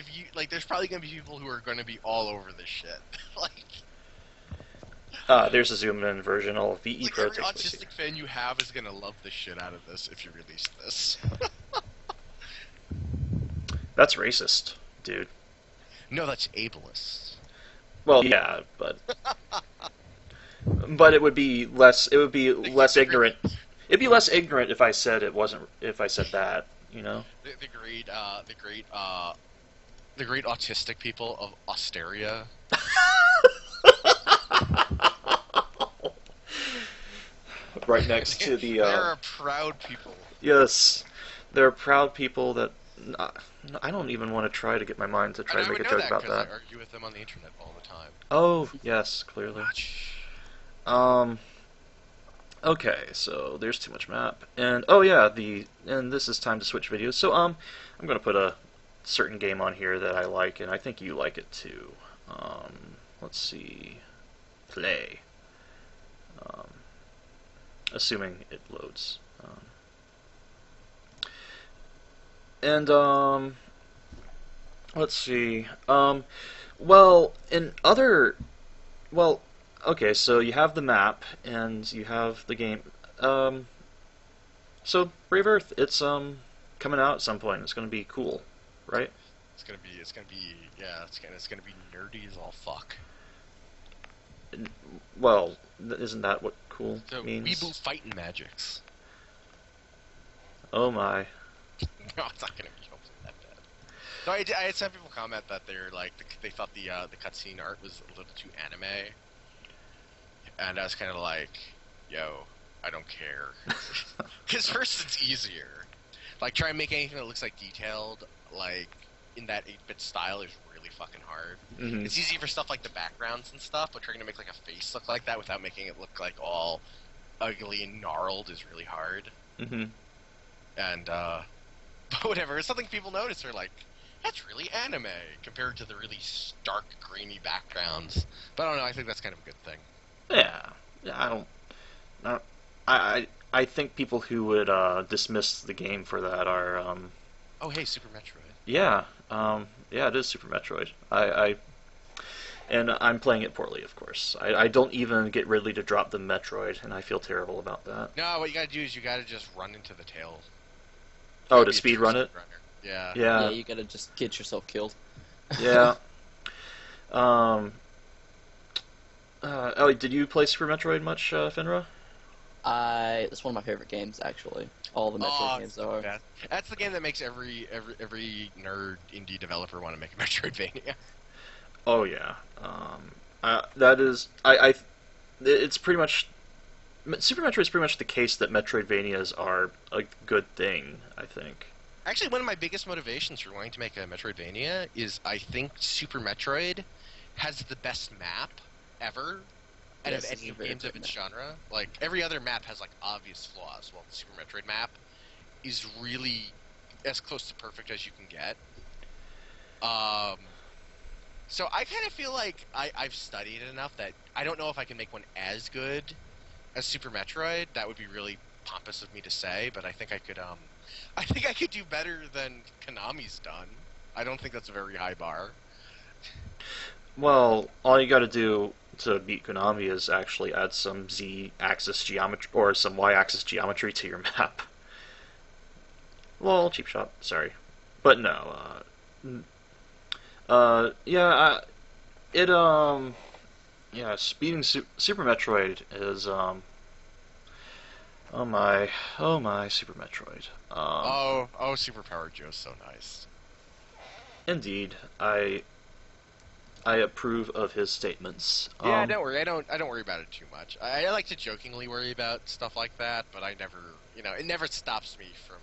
S2: there's probably gonna be people who are gonna be all over this shit.
S1: There's a zoom in version. All of VE Pro
S2: every
S1: takes place
S2: autistic fan you have is gonna love the shit out of this if you release this.
S1: That's racist, dude.
S2: No, that's ableist.
S1: Well, yeah, but it would be less. It would be less ignorant. It'd be less ignorant if I said it wasn't. If I said that, you know.
S2: The great autistic people of Osteria.
S1: Right next to the.
S2: They're a proud people.
S1: Yes, they're proud people that. I don't even want to try to get my mind to try to make a joke about that.
S2: I argue with them on the internet all the time.
S1: Oh yes, clearly. Okay, so there's too much map, and oh yeah, and this is time to switch videos. So I'm gonna put a certain game on here that I like, and I think you like it too. Let's see, play. assuming it loads. And let's see. Well, in other, well, okay, so you have the map and you have the game. So Brave Earth, it's coming out at some point. It's gonna be cool, right?
S2: Yeah, it's gonna be nerdy as all fuck.
S1: Well, isn't that what cool
S2: So
S1: means?
S2: Weeble fighting magics.
S1: Oh my.
S2: No, it's not gonna be that bad. No, I had some people comment that they're like they thought the cutscene art was a little too anime, and I was kind of like, yo, I don't care. Because first, it's easier. Like, try and make anything that looks like detailed, like in that 8-bit style, is really fucking hard.
S1: Mm-hmm.
S2: It's easy for stuff like the backgrounds and stuff, but trying to make like a face look like that without making it look like all ugly and gnarled is really hard.
S1: Mm-hmm.
S2: And but whatever, it's something people notice. They're like, that's really anime compared to the really stark, grainy backgrounds. But I don't know. I think that's kind of a good thing.
S1: Yeah. I think people who would dismiss the game for that are
S2: Oh, hey, Super Metroid.
S1: yeah, it is Super Metroid. And I'm playing it poorly, of course. I don't even get Ridley to drop the Metroid, and I feel terrible about that.
S2: No, what you gotta do is you gotta just run into the tail.
S1: Oh, to speedrun it?
S2: Yeah.
S3: Yeah, you gotta just get yourself killed.
S1: Yeah. Ellie, did you play Super Metroid much, Phenra?
S3: It's one of my favorite games, actually. All the Metroid games are.
S2: That's the game that makes every nerd indie developer want to make a Metroidvania.
S1: Oh yeah. That is it's pretty much Super Metroid is pretty much the case that Metroidvanias are a good thing, I think.
S2: Actually, one of my biggest motivations for wanting to make a Metroidvania is I think Super Metroid has the best map ever out of any games of its genre. Like, every other map has, like, obvious flaws, while the Super Metroid map is really as close to perfect as you can get. So I kind of feel like I've studied it enough that I don't know if I can make one as good as Super Metroid. That would be really pompous of me to say, but I think I could do better than Konami's done. I don't think that's a very high bar.
S1: Well, all you gotta do to beat Konami is actually add some Z-axis geometry or some Y-axis geometry to your map. Well, cheap shot, sorry. But no, speeding Super Metroid is, oh my, Super Metroid.
S2: Superpowered Joe's so nice.
S1: Indeed, I approve of his statements.
S2: Yeah, don't worry. I don't worry about it too much. I like to jokingly worry about stuff like that, but I never, it never stops me from,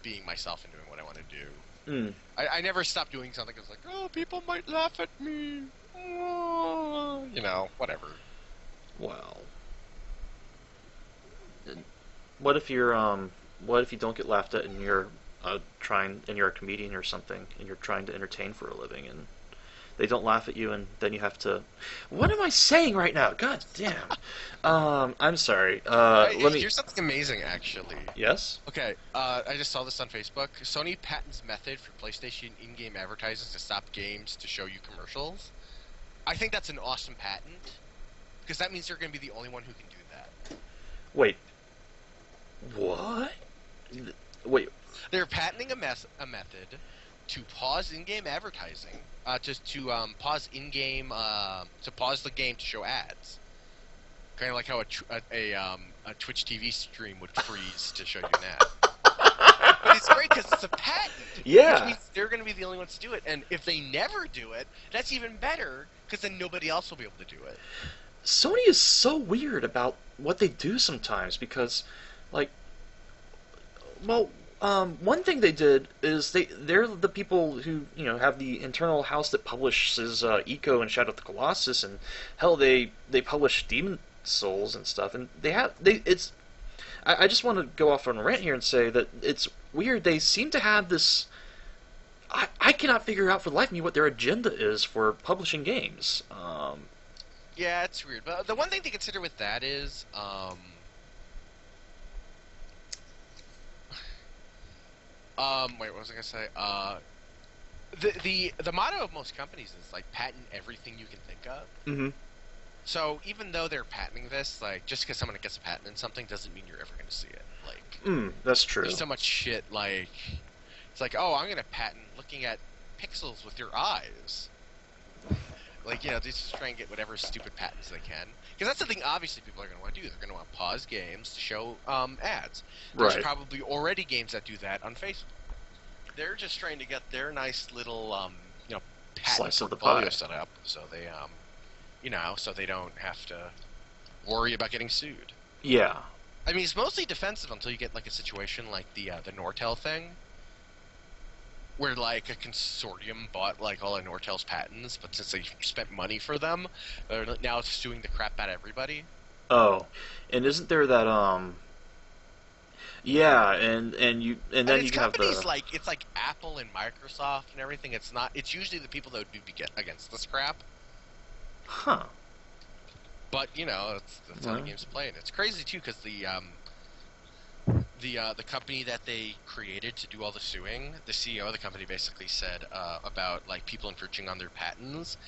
S2: being myself and doing what I want to do. I never stop doing something that's like, oh, people might laugh at me. Oh, whatever.
S1: Well, what if you don't get laughed at and you're you're a comedian or something and you're trying to entertain for a living and they don't laugh at you and then you have to, what am I saying right now? God damn. I'm sorry.
S2: Here's something amazing, actually.
S1: Yes?
S2: Okay, I just saw this on Facebook. Sony patents method for PlayStation in-game advertising to stop games to show you commercials. I think that's an awesome patent, because that means they're going to be the only one who can do that.
S1: Wait. What? Wait.
S2: They're patenting a method to pause in-game advertising, to pause in-game, to pause the game to show ads. Kind of like how a Twitch TV stream would freeze to show you an ad. But it's great because it's a patent.
S1: Yeah.
S2: Which means they're going to be the only ones to do it. And if they never do it, that's even better because then nobody else will be able to do it.
S1: Sony is so weird about what they do sometimes because, like, well, one thing they did is they're the people who have the internal house that publishes Eco and Shadow of the Colossus, and hell, they publish Demon Souls and stuff, and it's. I just want to go off on a rant here and say that it's weird. They seem to have this. I cannot figure out for the life of me what their agenda is for publishing games.
S2: Yeah, it's weird. But the one thing to consider with that is, wait, what was I gonna say? The motto of most companies is like patent everything you can think of.
S1: Mm-hmm.
S2: So even though they're patenting this, like just because someone gets a patent in something doesn't mean you're ever going to see it. Like,
S1: That's true.
S2: there's so much shit. Like, it's like, oh, I'm going to patent looking at pixels with your eyes. Like, you know, they just try and get whatever stupid patents they can. Because that's the thing, obviously, people are going to want to do. They're going to want to pause games to show ads. There's
S1: Right.
S2: probably already games that do that on Facebook. They're just trying to get their nice little, you know, patent
S1: Slice of the
S2: portfolio
S1: pie.
S2: set up so they, you know, so they don't have to worry about getting sued.
S1: Yeah.
S2: I mean, it's mostly defensive until you get, like, a situation like the Nortel thing, where, like, a consortium bought, like, all of Nortel's patents, but since they spent money for them, they're now suing the crap out of everybody.
S1: Oh, and isn't there that Yeah, and then you
S2: It's
S1: have
S2: companies
S1: the
S2: like it's like Apple and Microsoft and everything. It's not. It's usually the people that would be against this crap.
S1: huh.
S2: But you know, that's how the game's playing. It's crazy too because the company that they created to do all the suing, the CEO of the company basically said about like people infringing on their patents,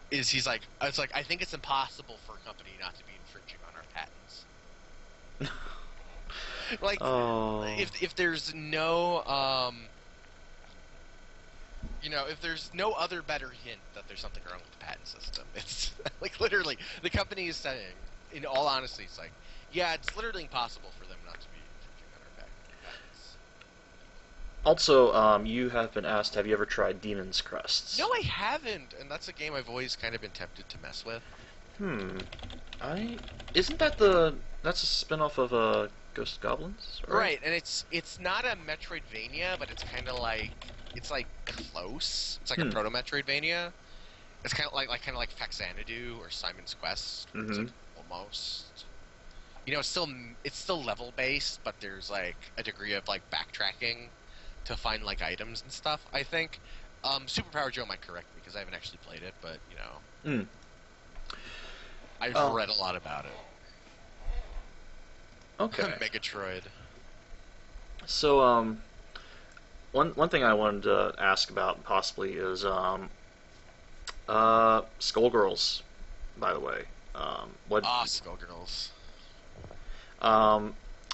S2: he's like, it's like I think it's impossible for a company not to be infringing on our patents. Like, if there's no you know, if there's no other better hint that there's something wrong with the patent system, it's like literally the company is saying, in all honesty, it's like, yeah, it's literally impossible for them not to be infringing on our patents.
S1: Also, you have been asked, have you ever tried Demon's Crest?
S2: No, I haven't, and that's a game I've always kind of been tempted to mess with.
S1: Isn't that that's a spin-off of Ghost Goblins, right?
S2: Right, and it's not a Metroidvania, but it's kind of like close. It's like a proto Metroidvania. It's kind of like Faxanadu or Simon's Quest. It's like almost. You know, it's still level based, but there's like a degree of like backtracking to find like items and stuff. I think. Super Power Joe might correct me because I haven't actually played it, but you know, I've read a lot about it.
S1: Okay.
S2: Megatroid.
S1: So, one thing I wanted to ask about possibly is Skullgirls. By the way,
S2: Skullgirls.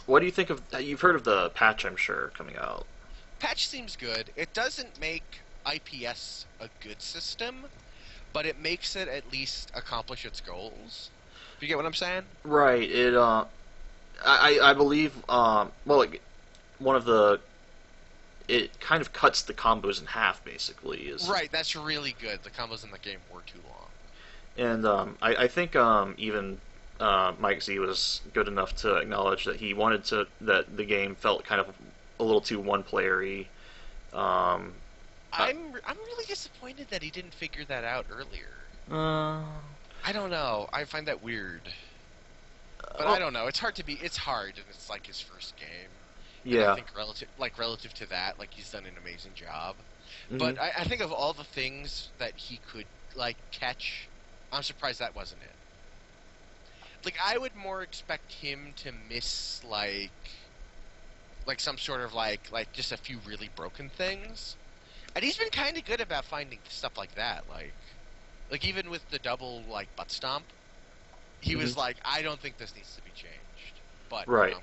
S1: What do you think of? You've heard of the patch, I'm sure, coming out.
S2: Patch seems good. It doesn't make IPS a good system, but it makes it at least accomplish its goals. You get what I'm saying?
S1: Right. I believe. One of the. It kind of cuts the combos in half, basically.
S2: Right. That's really good. The combos in the game were too long.
S1: And I think even Mike Z was good enough to acknowledge that he wanted that the game felt kind of a little too one-playery.
S2: I'm really disappointed that he didn't figure that out earlier. I don't know. I find that weird. But I don't know. It's hard, and it's like his first game.
S1: Yeah.
S2: And I think relative to that, like he's done an amazing job. Mm-hmm. But I think of all the things that he could like catch, I'm surprised that wasn't it. Like I would more expect him to miss like some sort of like just a few really broken things. And he's been kind of good about finding stuff like that, like even with the double like butt stomp, he was like, I don't think this needs to be changed, but
S1: right.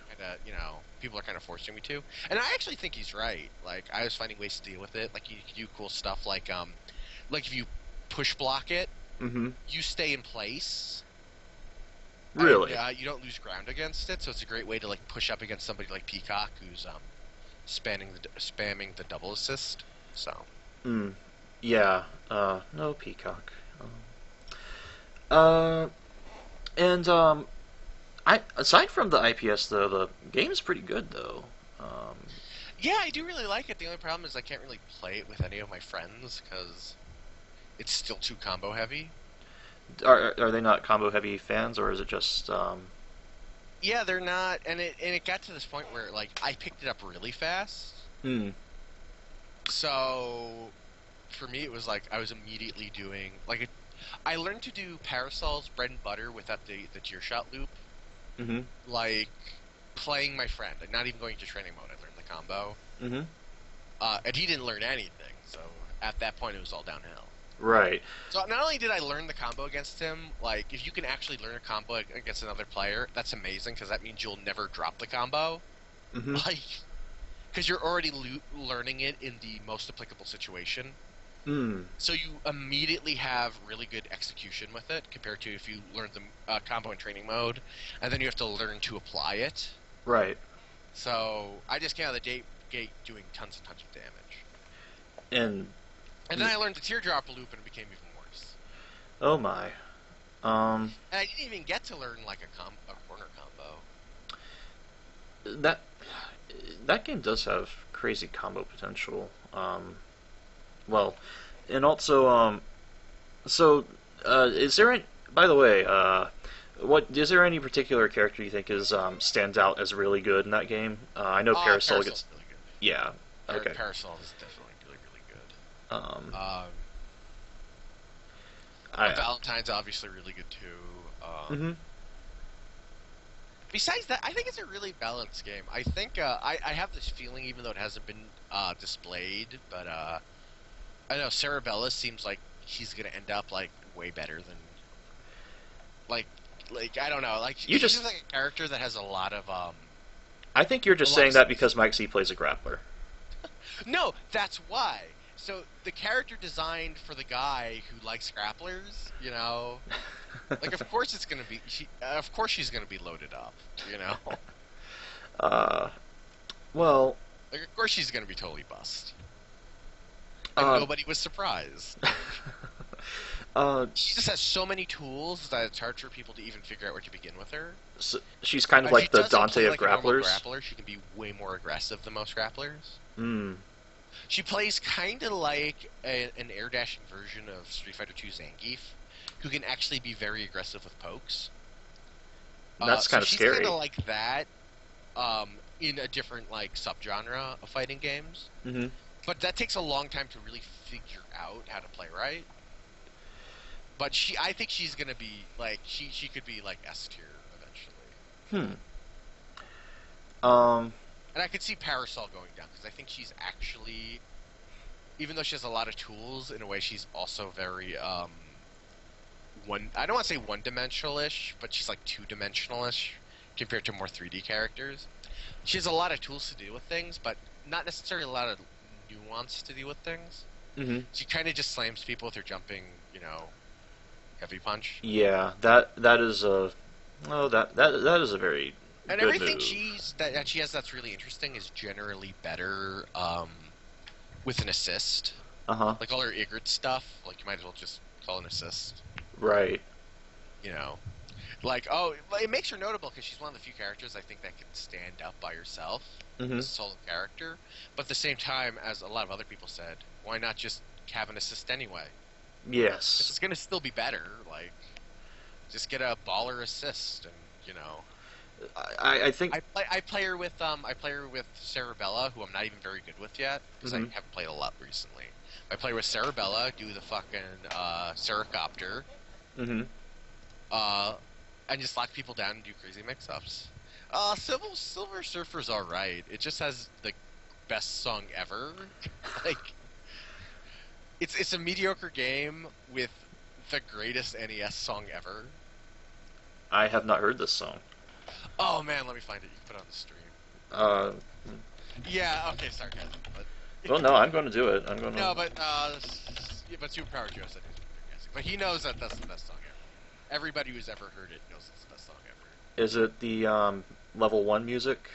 S2: You know, people are kind of forcing me to, and I actually think he's right. Like I was finding ways to deal with it. Like you can do cool stuff, like if you push block it, you stay in place.
S1: Really?
S2: And, you don't lose ground against it, so it's a great way to like push up against somebody like Peacock, who's spamming the double assist. So.
S1: Yeah. No Peacock. And aside from the IPS though, the game's pretty good though.
S2: Yeah, I do really like it. The only problem is I can't really play it with any of my friends because it's still too combo heavy.
S1: Are they not combo heavy fans, or is it just?
S2: Yeah, they're not, and it got to this point where like I picked it up really fast. So for me, it was like I was immediately doing like I learned to do parasols bread and butter without the tear shot loop.
S1: Mm-hmm.
S2: Like playing my friend, like not even going to training mode. I learned the combo.
S1: Mm-hmm.
S2: And he didn't learn anything, so at that point it was all downhill.
S1: Right.
S2: So not only did I learn the combo against him, like if you can actually learn a combo against another player, that's amazing because that means you'll never drop the combo.
S1: Mm-hmm.
S2: Like, because you're already learning it in the most applicable situation.
S1: Mm.
S2: So you immediately have really good execution with it compared to if you learn the combo in training mode, and then you have to learn to apply it.
S1: Right.
S2: So I just came out of the gate doing tons and tons of damage.
S1: And
S2: then I learned the teardrop loop, and it became even worse.
S1: oh my.
S2: And I didn't even get to learn like a corner combo.
S1: That game does have crazy combo potential. Well, and also, is there any, by the way, is there any particular character you think stands out as really good in that game? I know Parasol gets,
S2: really good.
S1: yeah, okay.
S2: Parasol is definitely really, really good. Valentine's obviously really good too.
S1: Mm-hmm.
S2: Besides that, I think it's a really balanced game. I think I have this feeling, even though it hasn't been displayed, but I know Cerebella seems like he's gonna end up like way better than like I don't know, like
S1: You
S2: he's
S1: just
S2: like a character that has a lot of
S1: I think you're just saying that because Mike Z plays a grappler.
S2: No, that's why. So the character designed for the guy who likes grapplers, you know, like of course it's gonna be of course she's gonna be loaded up, you know.
S1: Well,
S2: like of course she's gonna be totally bust. And nobody was surprised. She just has so many tools that it's hard for people to even figure out where to begin with her.
S1: So she's kind of like the Dante of
S2: like
S1: grapplers.
S2: A grappler. She can be way more aggressive than most grapplers.
S1: Hmm.
S2: She plays kind of like an air dashing version of Street Fighter II Zangief, who can actually be very aggressive with pokes.
S1: That's kind of scary.
S2: She's kind of like that, in a different like subgenre of fighting games.
S1: Mm-hmm.
S2: But that takes a long time to really figure out how to play right. But I think she's gonna be like she could be like S tier eventually. And I could see Parasol going down because I think she's actually, even though she has a lot of tools, in a way she's also very I don't want to say one-dimensional-ish, but she's like two-dimensional-ish compared to more 3D characters. She has a lot of tools to deal with things, but not necessarily a lot of nuance to deal with things.
S1: Mm-hmm.
S2: She kind of just slams people with her jumping, you know, heavy punch.
S1: Yeah, that is a that is a very
S2: and
S1: good
S2: everything
S1: move.
S2: that she has that's really interesting is generally better with an assist. Like all her Ygritte stuff, like you might as well just call an assist.
S1: Right.
S2: You know, like it makes her notable because she's one of the few characters I think that can stand up by herself as a solo character. But at the same time, as a lot of other people said, why not just have an assist anyway?
S1: Yes.
S2: It's gonna still be better. Like, just get a baller assist, and you know.
S1: I think
S2: I play her with Cerebella, who I'm not even very good with yet because I haven't played a lot recently. I play with Cerebella, do the fucking Sericopter, and just lock people down and do crazy mix-ups. Silver Surfer's alright. It just has the best song ever. Like, it's a mediocre game with the greatest NES song ever.
S1: I have not heard this song.
S2: Oh man, let me find it. You can put it on the stream. Yeah. Okay. Sarcasm. But...
S1: Well, no, I'm going to do it. I'm going to.
S2: No, but Super Power Joe said it's sarcastic. But he knows that that's the best song ever. Everybody who's ever heard it knows it's the best song ever.
S1: Is it the level 1 music?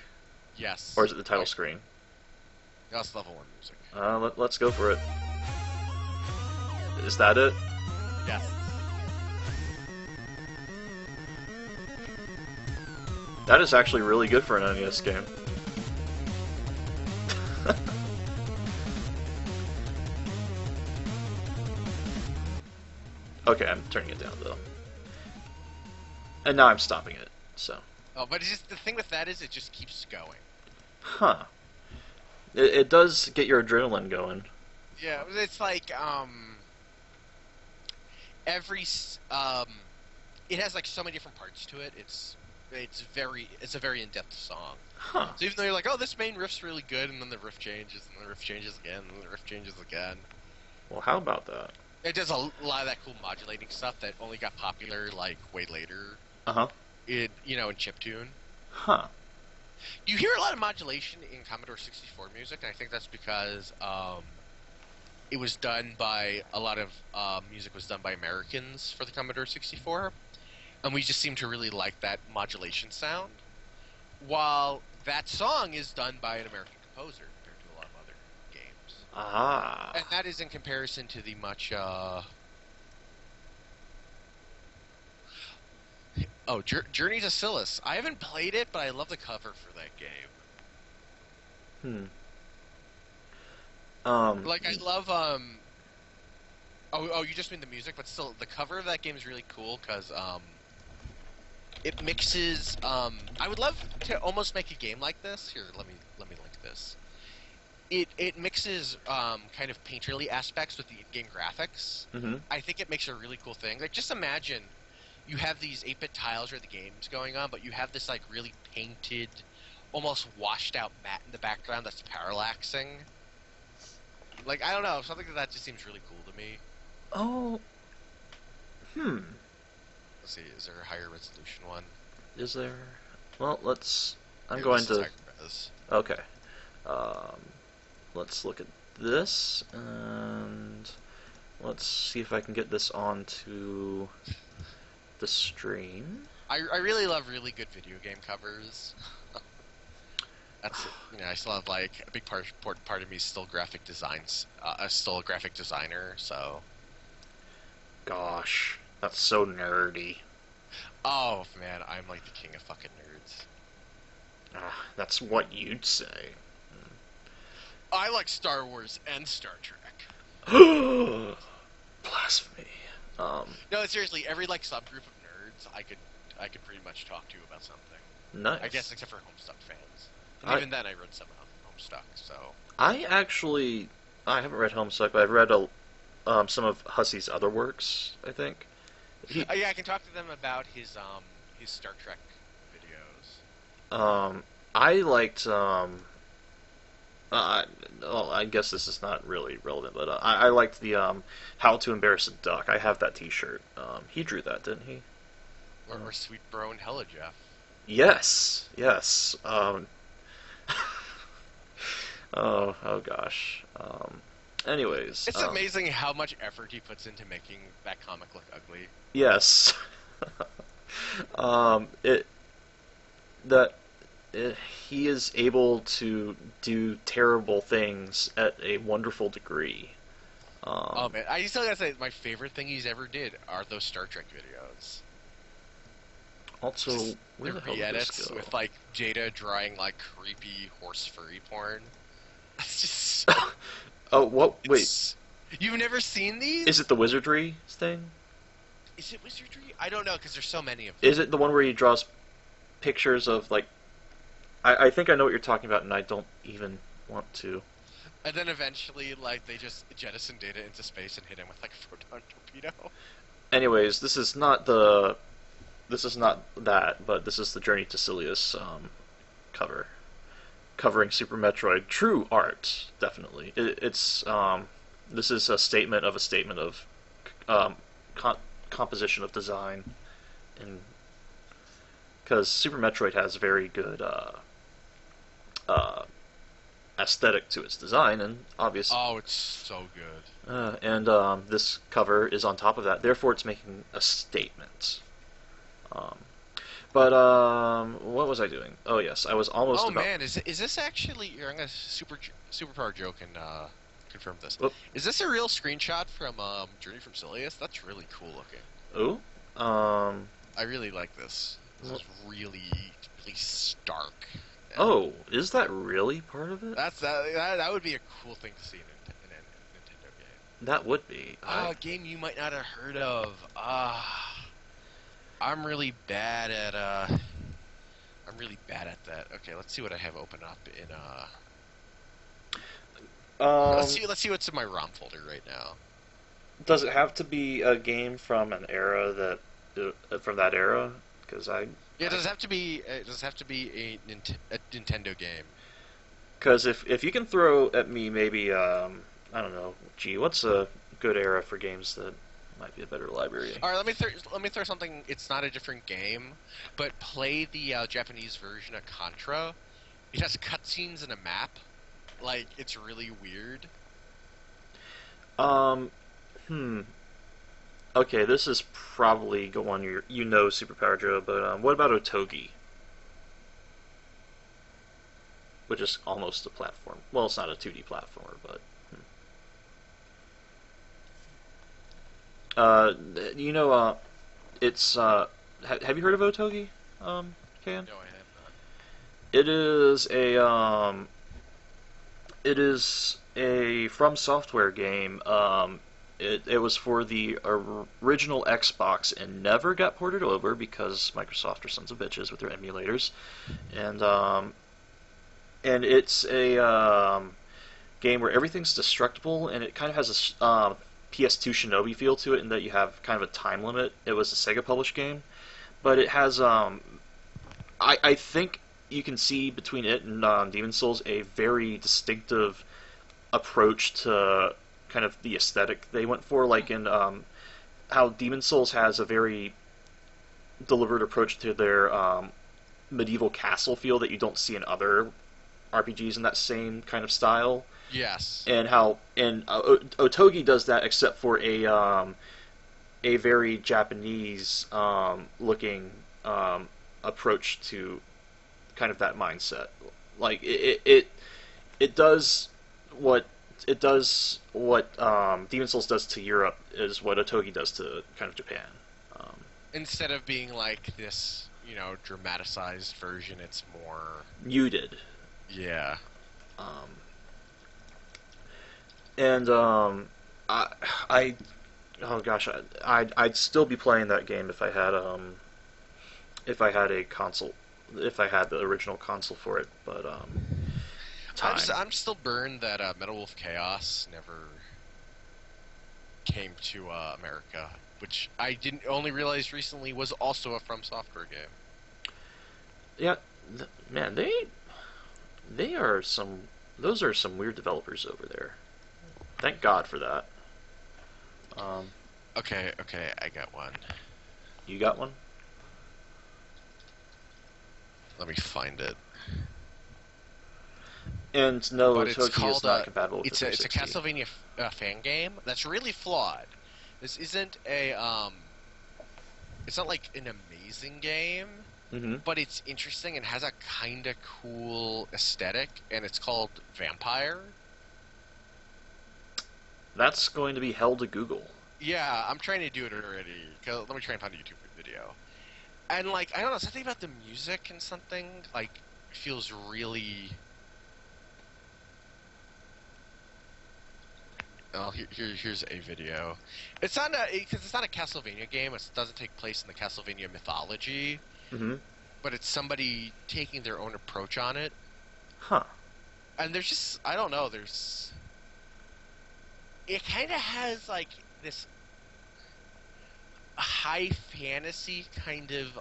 S2: Yes.
S1: Or is it the title screen?
S2: No, it's level 1 music.
S1: Let's go for it. Is that it?
S2: Yes.
S1: That is actually really good for an NES game. Okay, I'm turning it down though. And now I'm stopping it, so.
S2: Oh, but it's just, the thing with that is it just keeps going.
S1: Huh. It does get your adrenaline going.
S2: Yeah, it's like, it has like so many different parts to it. It's a very in-depth song.
S1: Huh.
S2: So even though you're like, oh, this main riff's really good, and then the riff changes, and the riff changes again, and the riff changes again.
S1: Well, how about that?
S2: It does a lot of that cool modulating stuff that only got popular like way later.
S1: Uh-huh.
S2: In chiptune.
S1: Huh.
S2: You hear a lot of modulation in Commodore 64 music, and I think that's because it was done by a lot of music was done by Americans for the Commodore 64, and we just seem to really like that modulation sound. While that song is done by an American composer compared to a lot of other games.
S1: Ah.
S2: And that is in comparison to the much Journey to Silius. I haven't played it, but I love the cover for that game. Like, I love, you just mean the music, but still, the cover of that game is really cool, because, it mixes, I would love to almost make a game like this. Here, let me link this. It mixes, kind of painterly aspects with the in-game graphics.
S1: Mm-hmm.
S2: I think it makes a really cool thing. Like, just imagine you have these 8-bit tiles where the game's going on, but you have this, like, really painted, almost washed-out matte in the background that's parallaxing. Like, I don't know, something like that just seems really cool to me.
S1: Oh.
S2: Let's see, is there a higher resolution one?
S1: Is there? Well, let's... I'm
S2: Here,
S1: going
S2: this is
S1: to...
S2: higher res.
S1: Okay. Let's look at this, and... let's see if I can get this onto the stream.
S2: I really love really good video game covers. That's, I still have, like, a big part of me is still graphic designs. Still a graphic designer, so...
S1: Gosh, that's so nerdy.
S2: Oh, man, I'm, like, the king of fucking nerds.
S1: That's what you'd say.
S2: I like Star Wars and Star Trek.
S1: Blasphemy.
S2: No, seriously, every, like, subgroup of nerds I could pretty much talk to about something.
S1: Nice.
S2: I guess except for Homestuck fans. And even then, I read some Homestuck, so...
S1: I haven't read Homestuck, but I've read some of Hussie's other works, I think.
S2: Yeah, I can talk to them about his Star Trek videos.
S1: I liked, well, I guess this is not really relevant, but I liked the, How to Embarrass a Duck. I have that t-shirt. He drew that, didn't he?
S2: Or Sweet Bro and Hella Jeff.
S1: Yes. Oh gosh. Anyways,
S2: it's amazing how much effort he puts into making that comic look ugly.
S1: Yes. He is able to do terrible things at a wonderful degree.
S2: Oh man, I still gotta say my favorite thing he's ever did are those Star Trek videos.
S1: Also, where the hell did this
S2: re-edits
S1: go?
S2: with like Jada drawing like creepy horse furry porn. It's just so...
S1: Oh, what? Wait.
S2: You've never seen these?
S1: Is it the wizardry thing?
S2: Is it wizardry? I don't know because there's so many of them.
S1: Is it the one where he draws pictures of like? I think I know what you're talking about, and I don't even want to.
S2: And then eventually, like, they just jettison Data into space and hit him with like a photon torpedo.
S1: Anyways, this is not that, but this is the Journey to Silius cover, covering Super Metroid. True art, definitely. It's this is a statement of composition of design, and because Super Metroid has very good aesthetic to its design, and obviously...
S2: Oh, it's so good.
S1: And this cover is on top of that, therefore it's making a statement. But what was I doing? Oh yes, I was almost
S2: Oh
S1: about...
S2: man, is this actually... Here, I'm going to superpower joke and confirm this.
S1: Oop.
S2: Is this a real screenshot from Journey from Silius? That's really cool looking.
S1: Ooh?
S2: I really like this. This is really, really stark.
S1: Oh, is that really part of it?
S2: That would be a cool thing to see in a Nintendo game.
S1: That would be.
S2: A game you might not have heard of. I'm really bad at that. Okay, let's see what I have open up in let's see what's in my ROM folder right now.
S1: Does it have to be a game from an era from that era? Because
S2: Yeah, it does have to be. It does have to be a Nintendo game.
S1: because if you can throw at me maybe I don't know, gee, what's a good era for games that might be a better library?
S2: All right, let me throw something. It's not a different game, but play the Japanese version of Contra. It has cutscenes and a map. Like, it's really weird.
S1: Um, hmm. Okay, this is probably the one you know, Superpower Joe, but what about Otogi, which is almost a platform? Well, it's not a 2D platformer, but uh, you know, it's have you heard of Otogi, Kayin?
S2: No, I have not.
S1: It is a it is a From Software game. It was for the original Xbox and never got ported over because Microsoft are sons of bitches with their emulators, and it's a game where everything's destructible, and it kind of has a PS2 Shinobi feel to it in that you have kind of a time limit. It was a Sega published game, but it has I think you can see between it and Demon Souls a very distinctive approach to kind of the aesthetic they went for, like in how Demon Souls has a very deliberate approach to their medieval castle feel that you don't see in other RPGs in that same kind of style.
S2: Yes.
S1: And how Otogi does that, except for a very Japanese looking approach to kind of that mindset. Like it does what Demon Souls does to Europe is what Otogi does to kind of Japan.
S2: Instead of being like this, dramatized version, it's more
S1: Muted.
S2: Yeah.
S1: And I oh gosh, I'd still be playing that game if I had a console, if I had the original console for it, but time.
S2: I'm still burned that Metal Wolf Chaos never came to America, which I didn't only realize recently was also a From Software game.
S1: Yeah, man, they are some. Those are some weird developers over there. Thank God for that.
S2: Okay, I got one.
S1: You got one?
S2: Let me find it.
S1: And no,
S2: But it's
S1: Toki
S2: called
S1: is not compatible with
S2: it's
S1: the
S2: a
S1: 360.
S2: Castlevania fan game that's really flawed. This isn't a it's not like an amazing game,
S1: Mm-hmm.
S2: but it's interesting and has a kind of cool aesthetic, and it's called Vampire.
S1: That's going to be hell to Google.
S2: Yeah, I'm trying to do it already. Let me try and find a YouTube video. And like, I don't know, something about the music and something like feels really. Oh, here's a video. It's not because it's not a Castlevania game. It doesn't take place in the Castlevania mythology,
S1: Mm-hmm.
S2: but it's somebody taking their own approach on it.
S1: Huh.
S2: And there's just, I don't know, it kind of has like this high fantasy kind of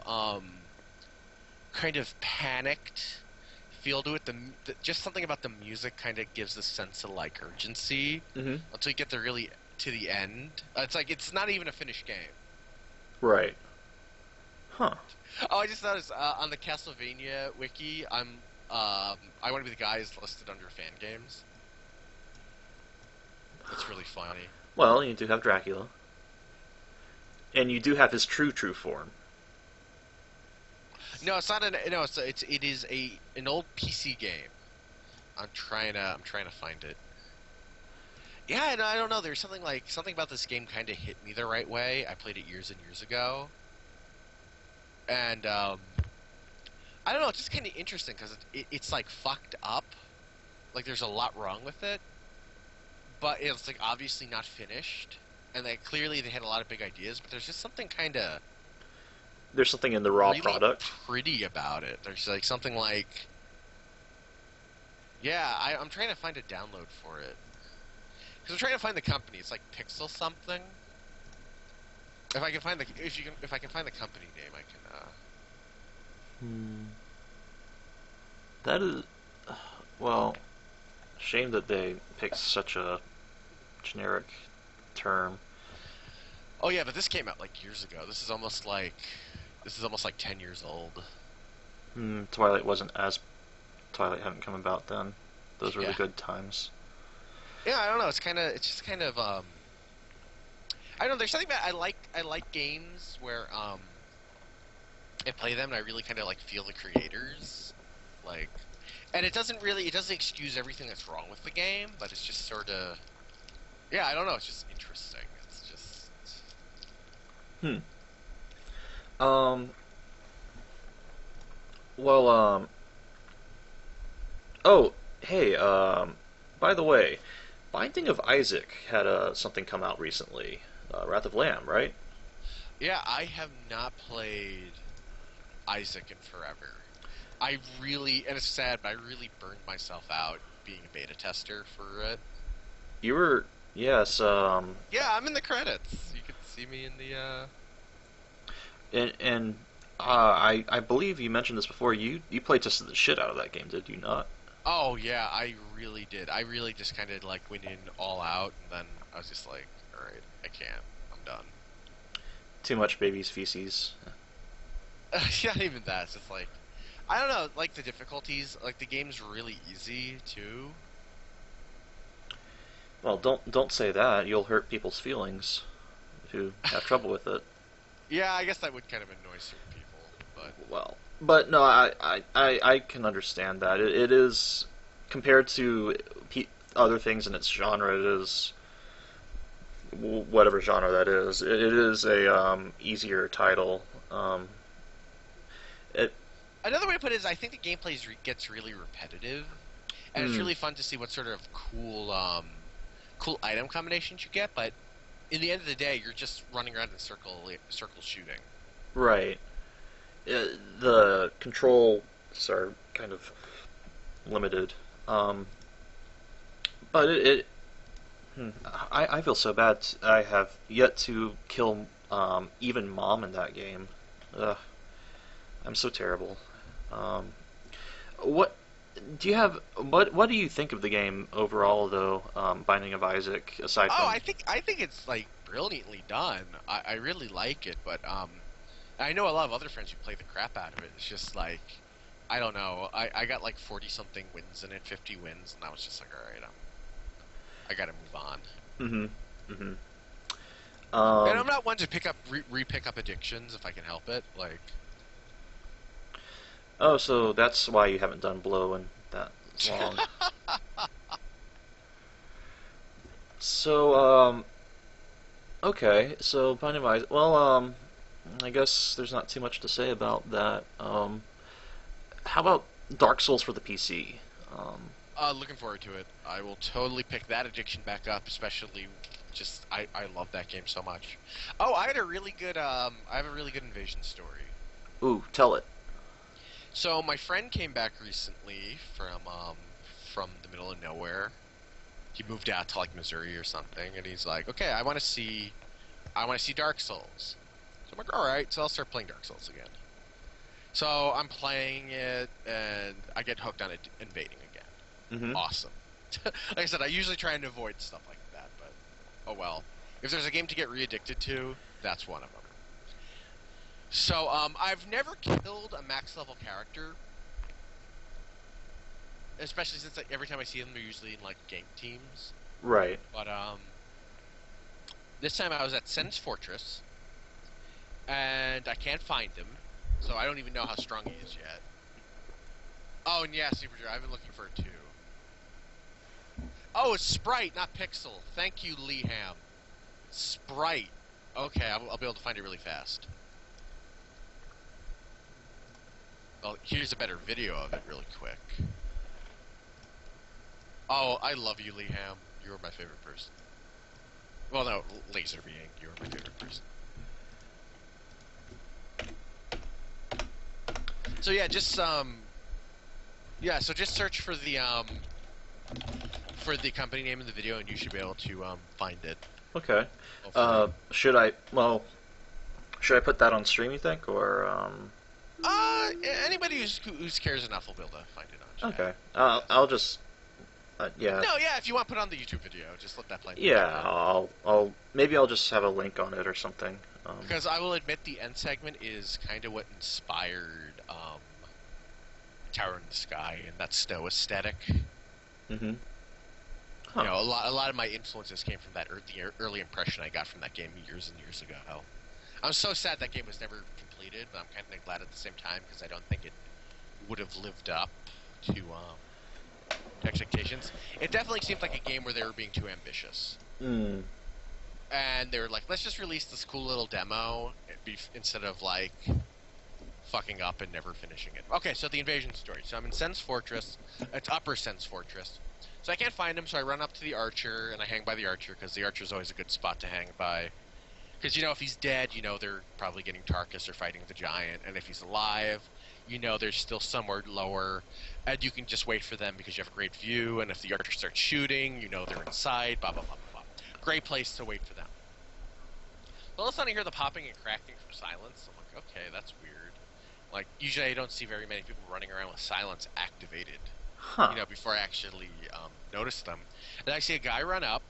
S2: panicked feel to it. Just something about the music kind of gives a sense of like urgency
S1: Mm-hmm.
S2: until you get to the end. It's like it's not even a finished game.
S1: Right. Huh.
S2: Oh, I just noticed on the Castlevania wiki, I Want to Be the Guy is listed under fan games. It's really funny.
S1: Well, you do have Dracula. And you do have his true form.
S2: No, it's not it is an old PC game. I'm trying to find it. Yeah, and I don't know. There's something about this game kind of hit me the right way. I played it years and years ago, and I don't know. It's just kind of interesting because it's like fucked up. Like there's a lot wrong with it, but it's like obviously not finished, and like clearly they had a lot of big ideas. But there's just something kind of
S1: There's something in the raw
S2: really
S1: product.
S2: pretty about it. There's like something like, yeah, I'm trying to find a download for it. Because I'm trying to find the company. It's like Pixel something. If I can find the if I can find the company name, I can.
S1: That is, well, shame that they picked such a generic term.
S2: Oh yeah, but this came out like years ago. This is almost like 10 years old.
S1: Twilight wasn't as Twilight hadn't come about then. Those were the
S2: Yeah.
S1: good times.
S2: Yeah, I don't know. It's just kind of I don't know. There's something about I like games where I play them and I really kind of like feel the creators, like, and it doesn't excuse everything that's wrong with the game, but it's just sort of, yeah, I don't know. It's just interesting. It's just.
S1: Um. Well. Oh, hey. By the way, Binding of Isaac had something come out recently. Wrath of Lamb, right?
S2: Yeah, I have not played Isaac in forever. I really, and it's sad, but I really burned myself out being a beta tester for it.
S1: You were, yes.
S2: Yeah, I'm in the credits. You can see me in the.
S1: I believe you mentioned this before. You play tested the shit out of that game, did you not?
S2: Oh yeah, I really did. I really just kind of like went in all out, and then I was just like, all right, I can't. I'm done.
S1: Too much baby's feces.
S2: Not even that. It's just like, I don't know. Like the difficulties, like the game's really easy too.
S1: Well, don't say that. You'll hurt people's feelings who have trouble with it.
S2: Yeah, I guess that would kind of annoy certain people, but
S1: Well, but no, I can understand that. It is, compared to other things in its genre, it is whatever genre that is. It is a easier title. It
S2: another way to put it is, I think the gameplay gets really repetitive, and it's really fun to see what sort of cool item combinations you get. But in the end of the day, you're just running around in circle shooting.
S1: Right. The controls are kind of limited. But I feel so bad. I have yet to kill even Mom in that game. Ugh, I'm so terrible. What do you have? What do you think of the game overall, though? Binding of Isaac, aside from
S2: I think it's like brilliantly done. I really like it, but I know a lot of other friends who play the crap out of it. It's just like, I don't know. I got like 40 something wins in it, 50 wins, and I was just like, all right, I gotta move on. And I'm not one to pick up re-pick up addictions if I can help it. Like,
S1: oh, so that's why you haven't done Blow in that long. So, okay, so Binding of Isaac. Well, I guess there's not too much to say about that. How about Dark Souls for the PC?
S2: looking forward to it. I will totally pick that addiction back up, especially just I love that game so much. Oh, I have a really good Invasion story.
S1: Ooh, tell it.
S2: So my friend came back recently from the middle of nowhere. He moved out to like Missouri or something, and he's like, "Okay, I want to see Dark Souls." So I'm like, "All right." So I'll start playing Dark Souls again. So I'm playing it, and I get hooked on it, invading again.
S1: Mm-hmm.
S2: Awesome. Like I said, I usually try and avoid stuff like that, but oh well. If there's a game to get re-addicted to, that's one of them. So I've never killed a max level character, especially since like, every time I see them, they're usually in like gank teams.
S1: Right.
S2: But this time I was at Sen's Fortress, and I can't find him, so I don't even know how strong he is yet. Oh, and yeah, Super Joe, I've been looking for it too. Oh, it's Sprite, not Pixel. Thank you, Leham. Sprite. Okay, I'll be able to find it really fast. Well, here's a better video of it really quick. Oh, I love you, Leham. You are my favorite person. Well, no, Laser Being, you are my favorite person. So yeah, just so just search for the for the company name in the video, and you should be able to find it.
S1: Okay.
S2: Hopefully.
S1: Should I put that on stream, you think, or
S2: Anybody who cares enough will be able to find it on chat.
S1: Okay. I'll just yeah.
S2: No, yeah. If you want to put on the YouTube video, just let that play.
S1: Yeah, I'll just have a link on it or something.
S2: Because I will admit the end segment is kind of what inspired Tower in the Sky and that snow aesthetic.
S1: Mm-hmm.
S2: Huh. You know, a lot of my influences came from that early impression I got from that game years and years ago. I'm so sad that game was never completed, but I'm kind of glad at the same time because I don't think it would have lived up to expectations. It definitely seemed like a game where they were being too ambitious.
S1: Mm.
S2: And they were like, let's just release this cool little demo instead of, like, fucking up and never finishing it. Okay, so the invasion story. So I'm in Sen's Fortress. It's Upper Sen's Fortress. So I can't find him, so I run up to the Archer, and I hang by the Archer, because the Archer's always a good spot to hang by. Because, you know, if he's dead, you know they're probably getting Tarkus or fighting the Giant. And if he's alive, you know there's still somewhere lower. And you can just wait for them because you have a great view. And if the Archer starts shooting, you know they're inside, blah, blah, blah, blah, blah. Great place to wait for them. Well, all of a sudden I hear the popping and cracking from silence. I'm like, okay, that's weird. Like, usually I don't see very many people running around with silence activated.
S1: Huh.
S2: You know, before I actually notice them. And I see a guy run up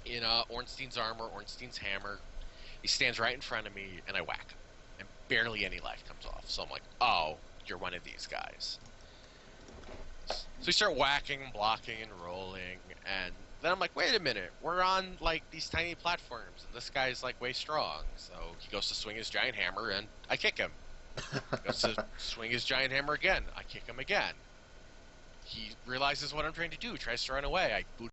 S2: in Ornstein's armor, Ornstein's hammer. He stands right in front of me, and I whack him. And barely any life comes off. So I'm like, oh, you're one of these guys. So we start whacking, blocking, and rolling, and then I'm like, wait a minute, we're on, like, these tiny platforms, and this guy's, like, way strong. So he goes to swing his giant hammer, and I kick him. He goes to swing his giant hammer again. I kick him again. He realizes what I'm trying to do, tries to run away. I boot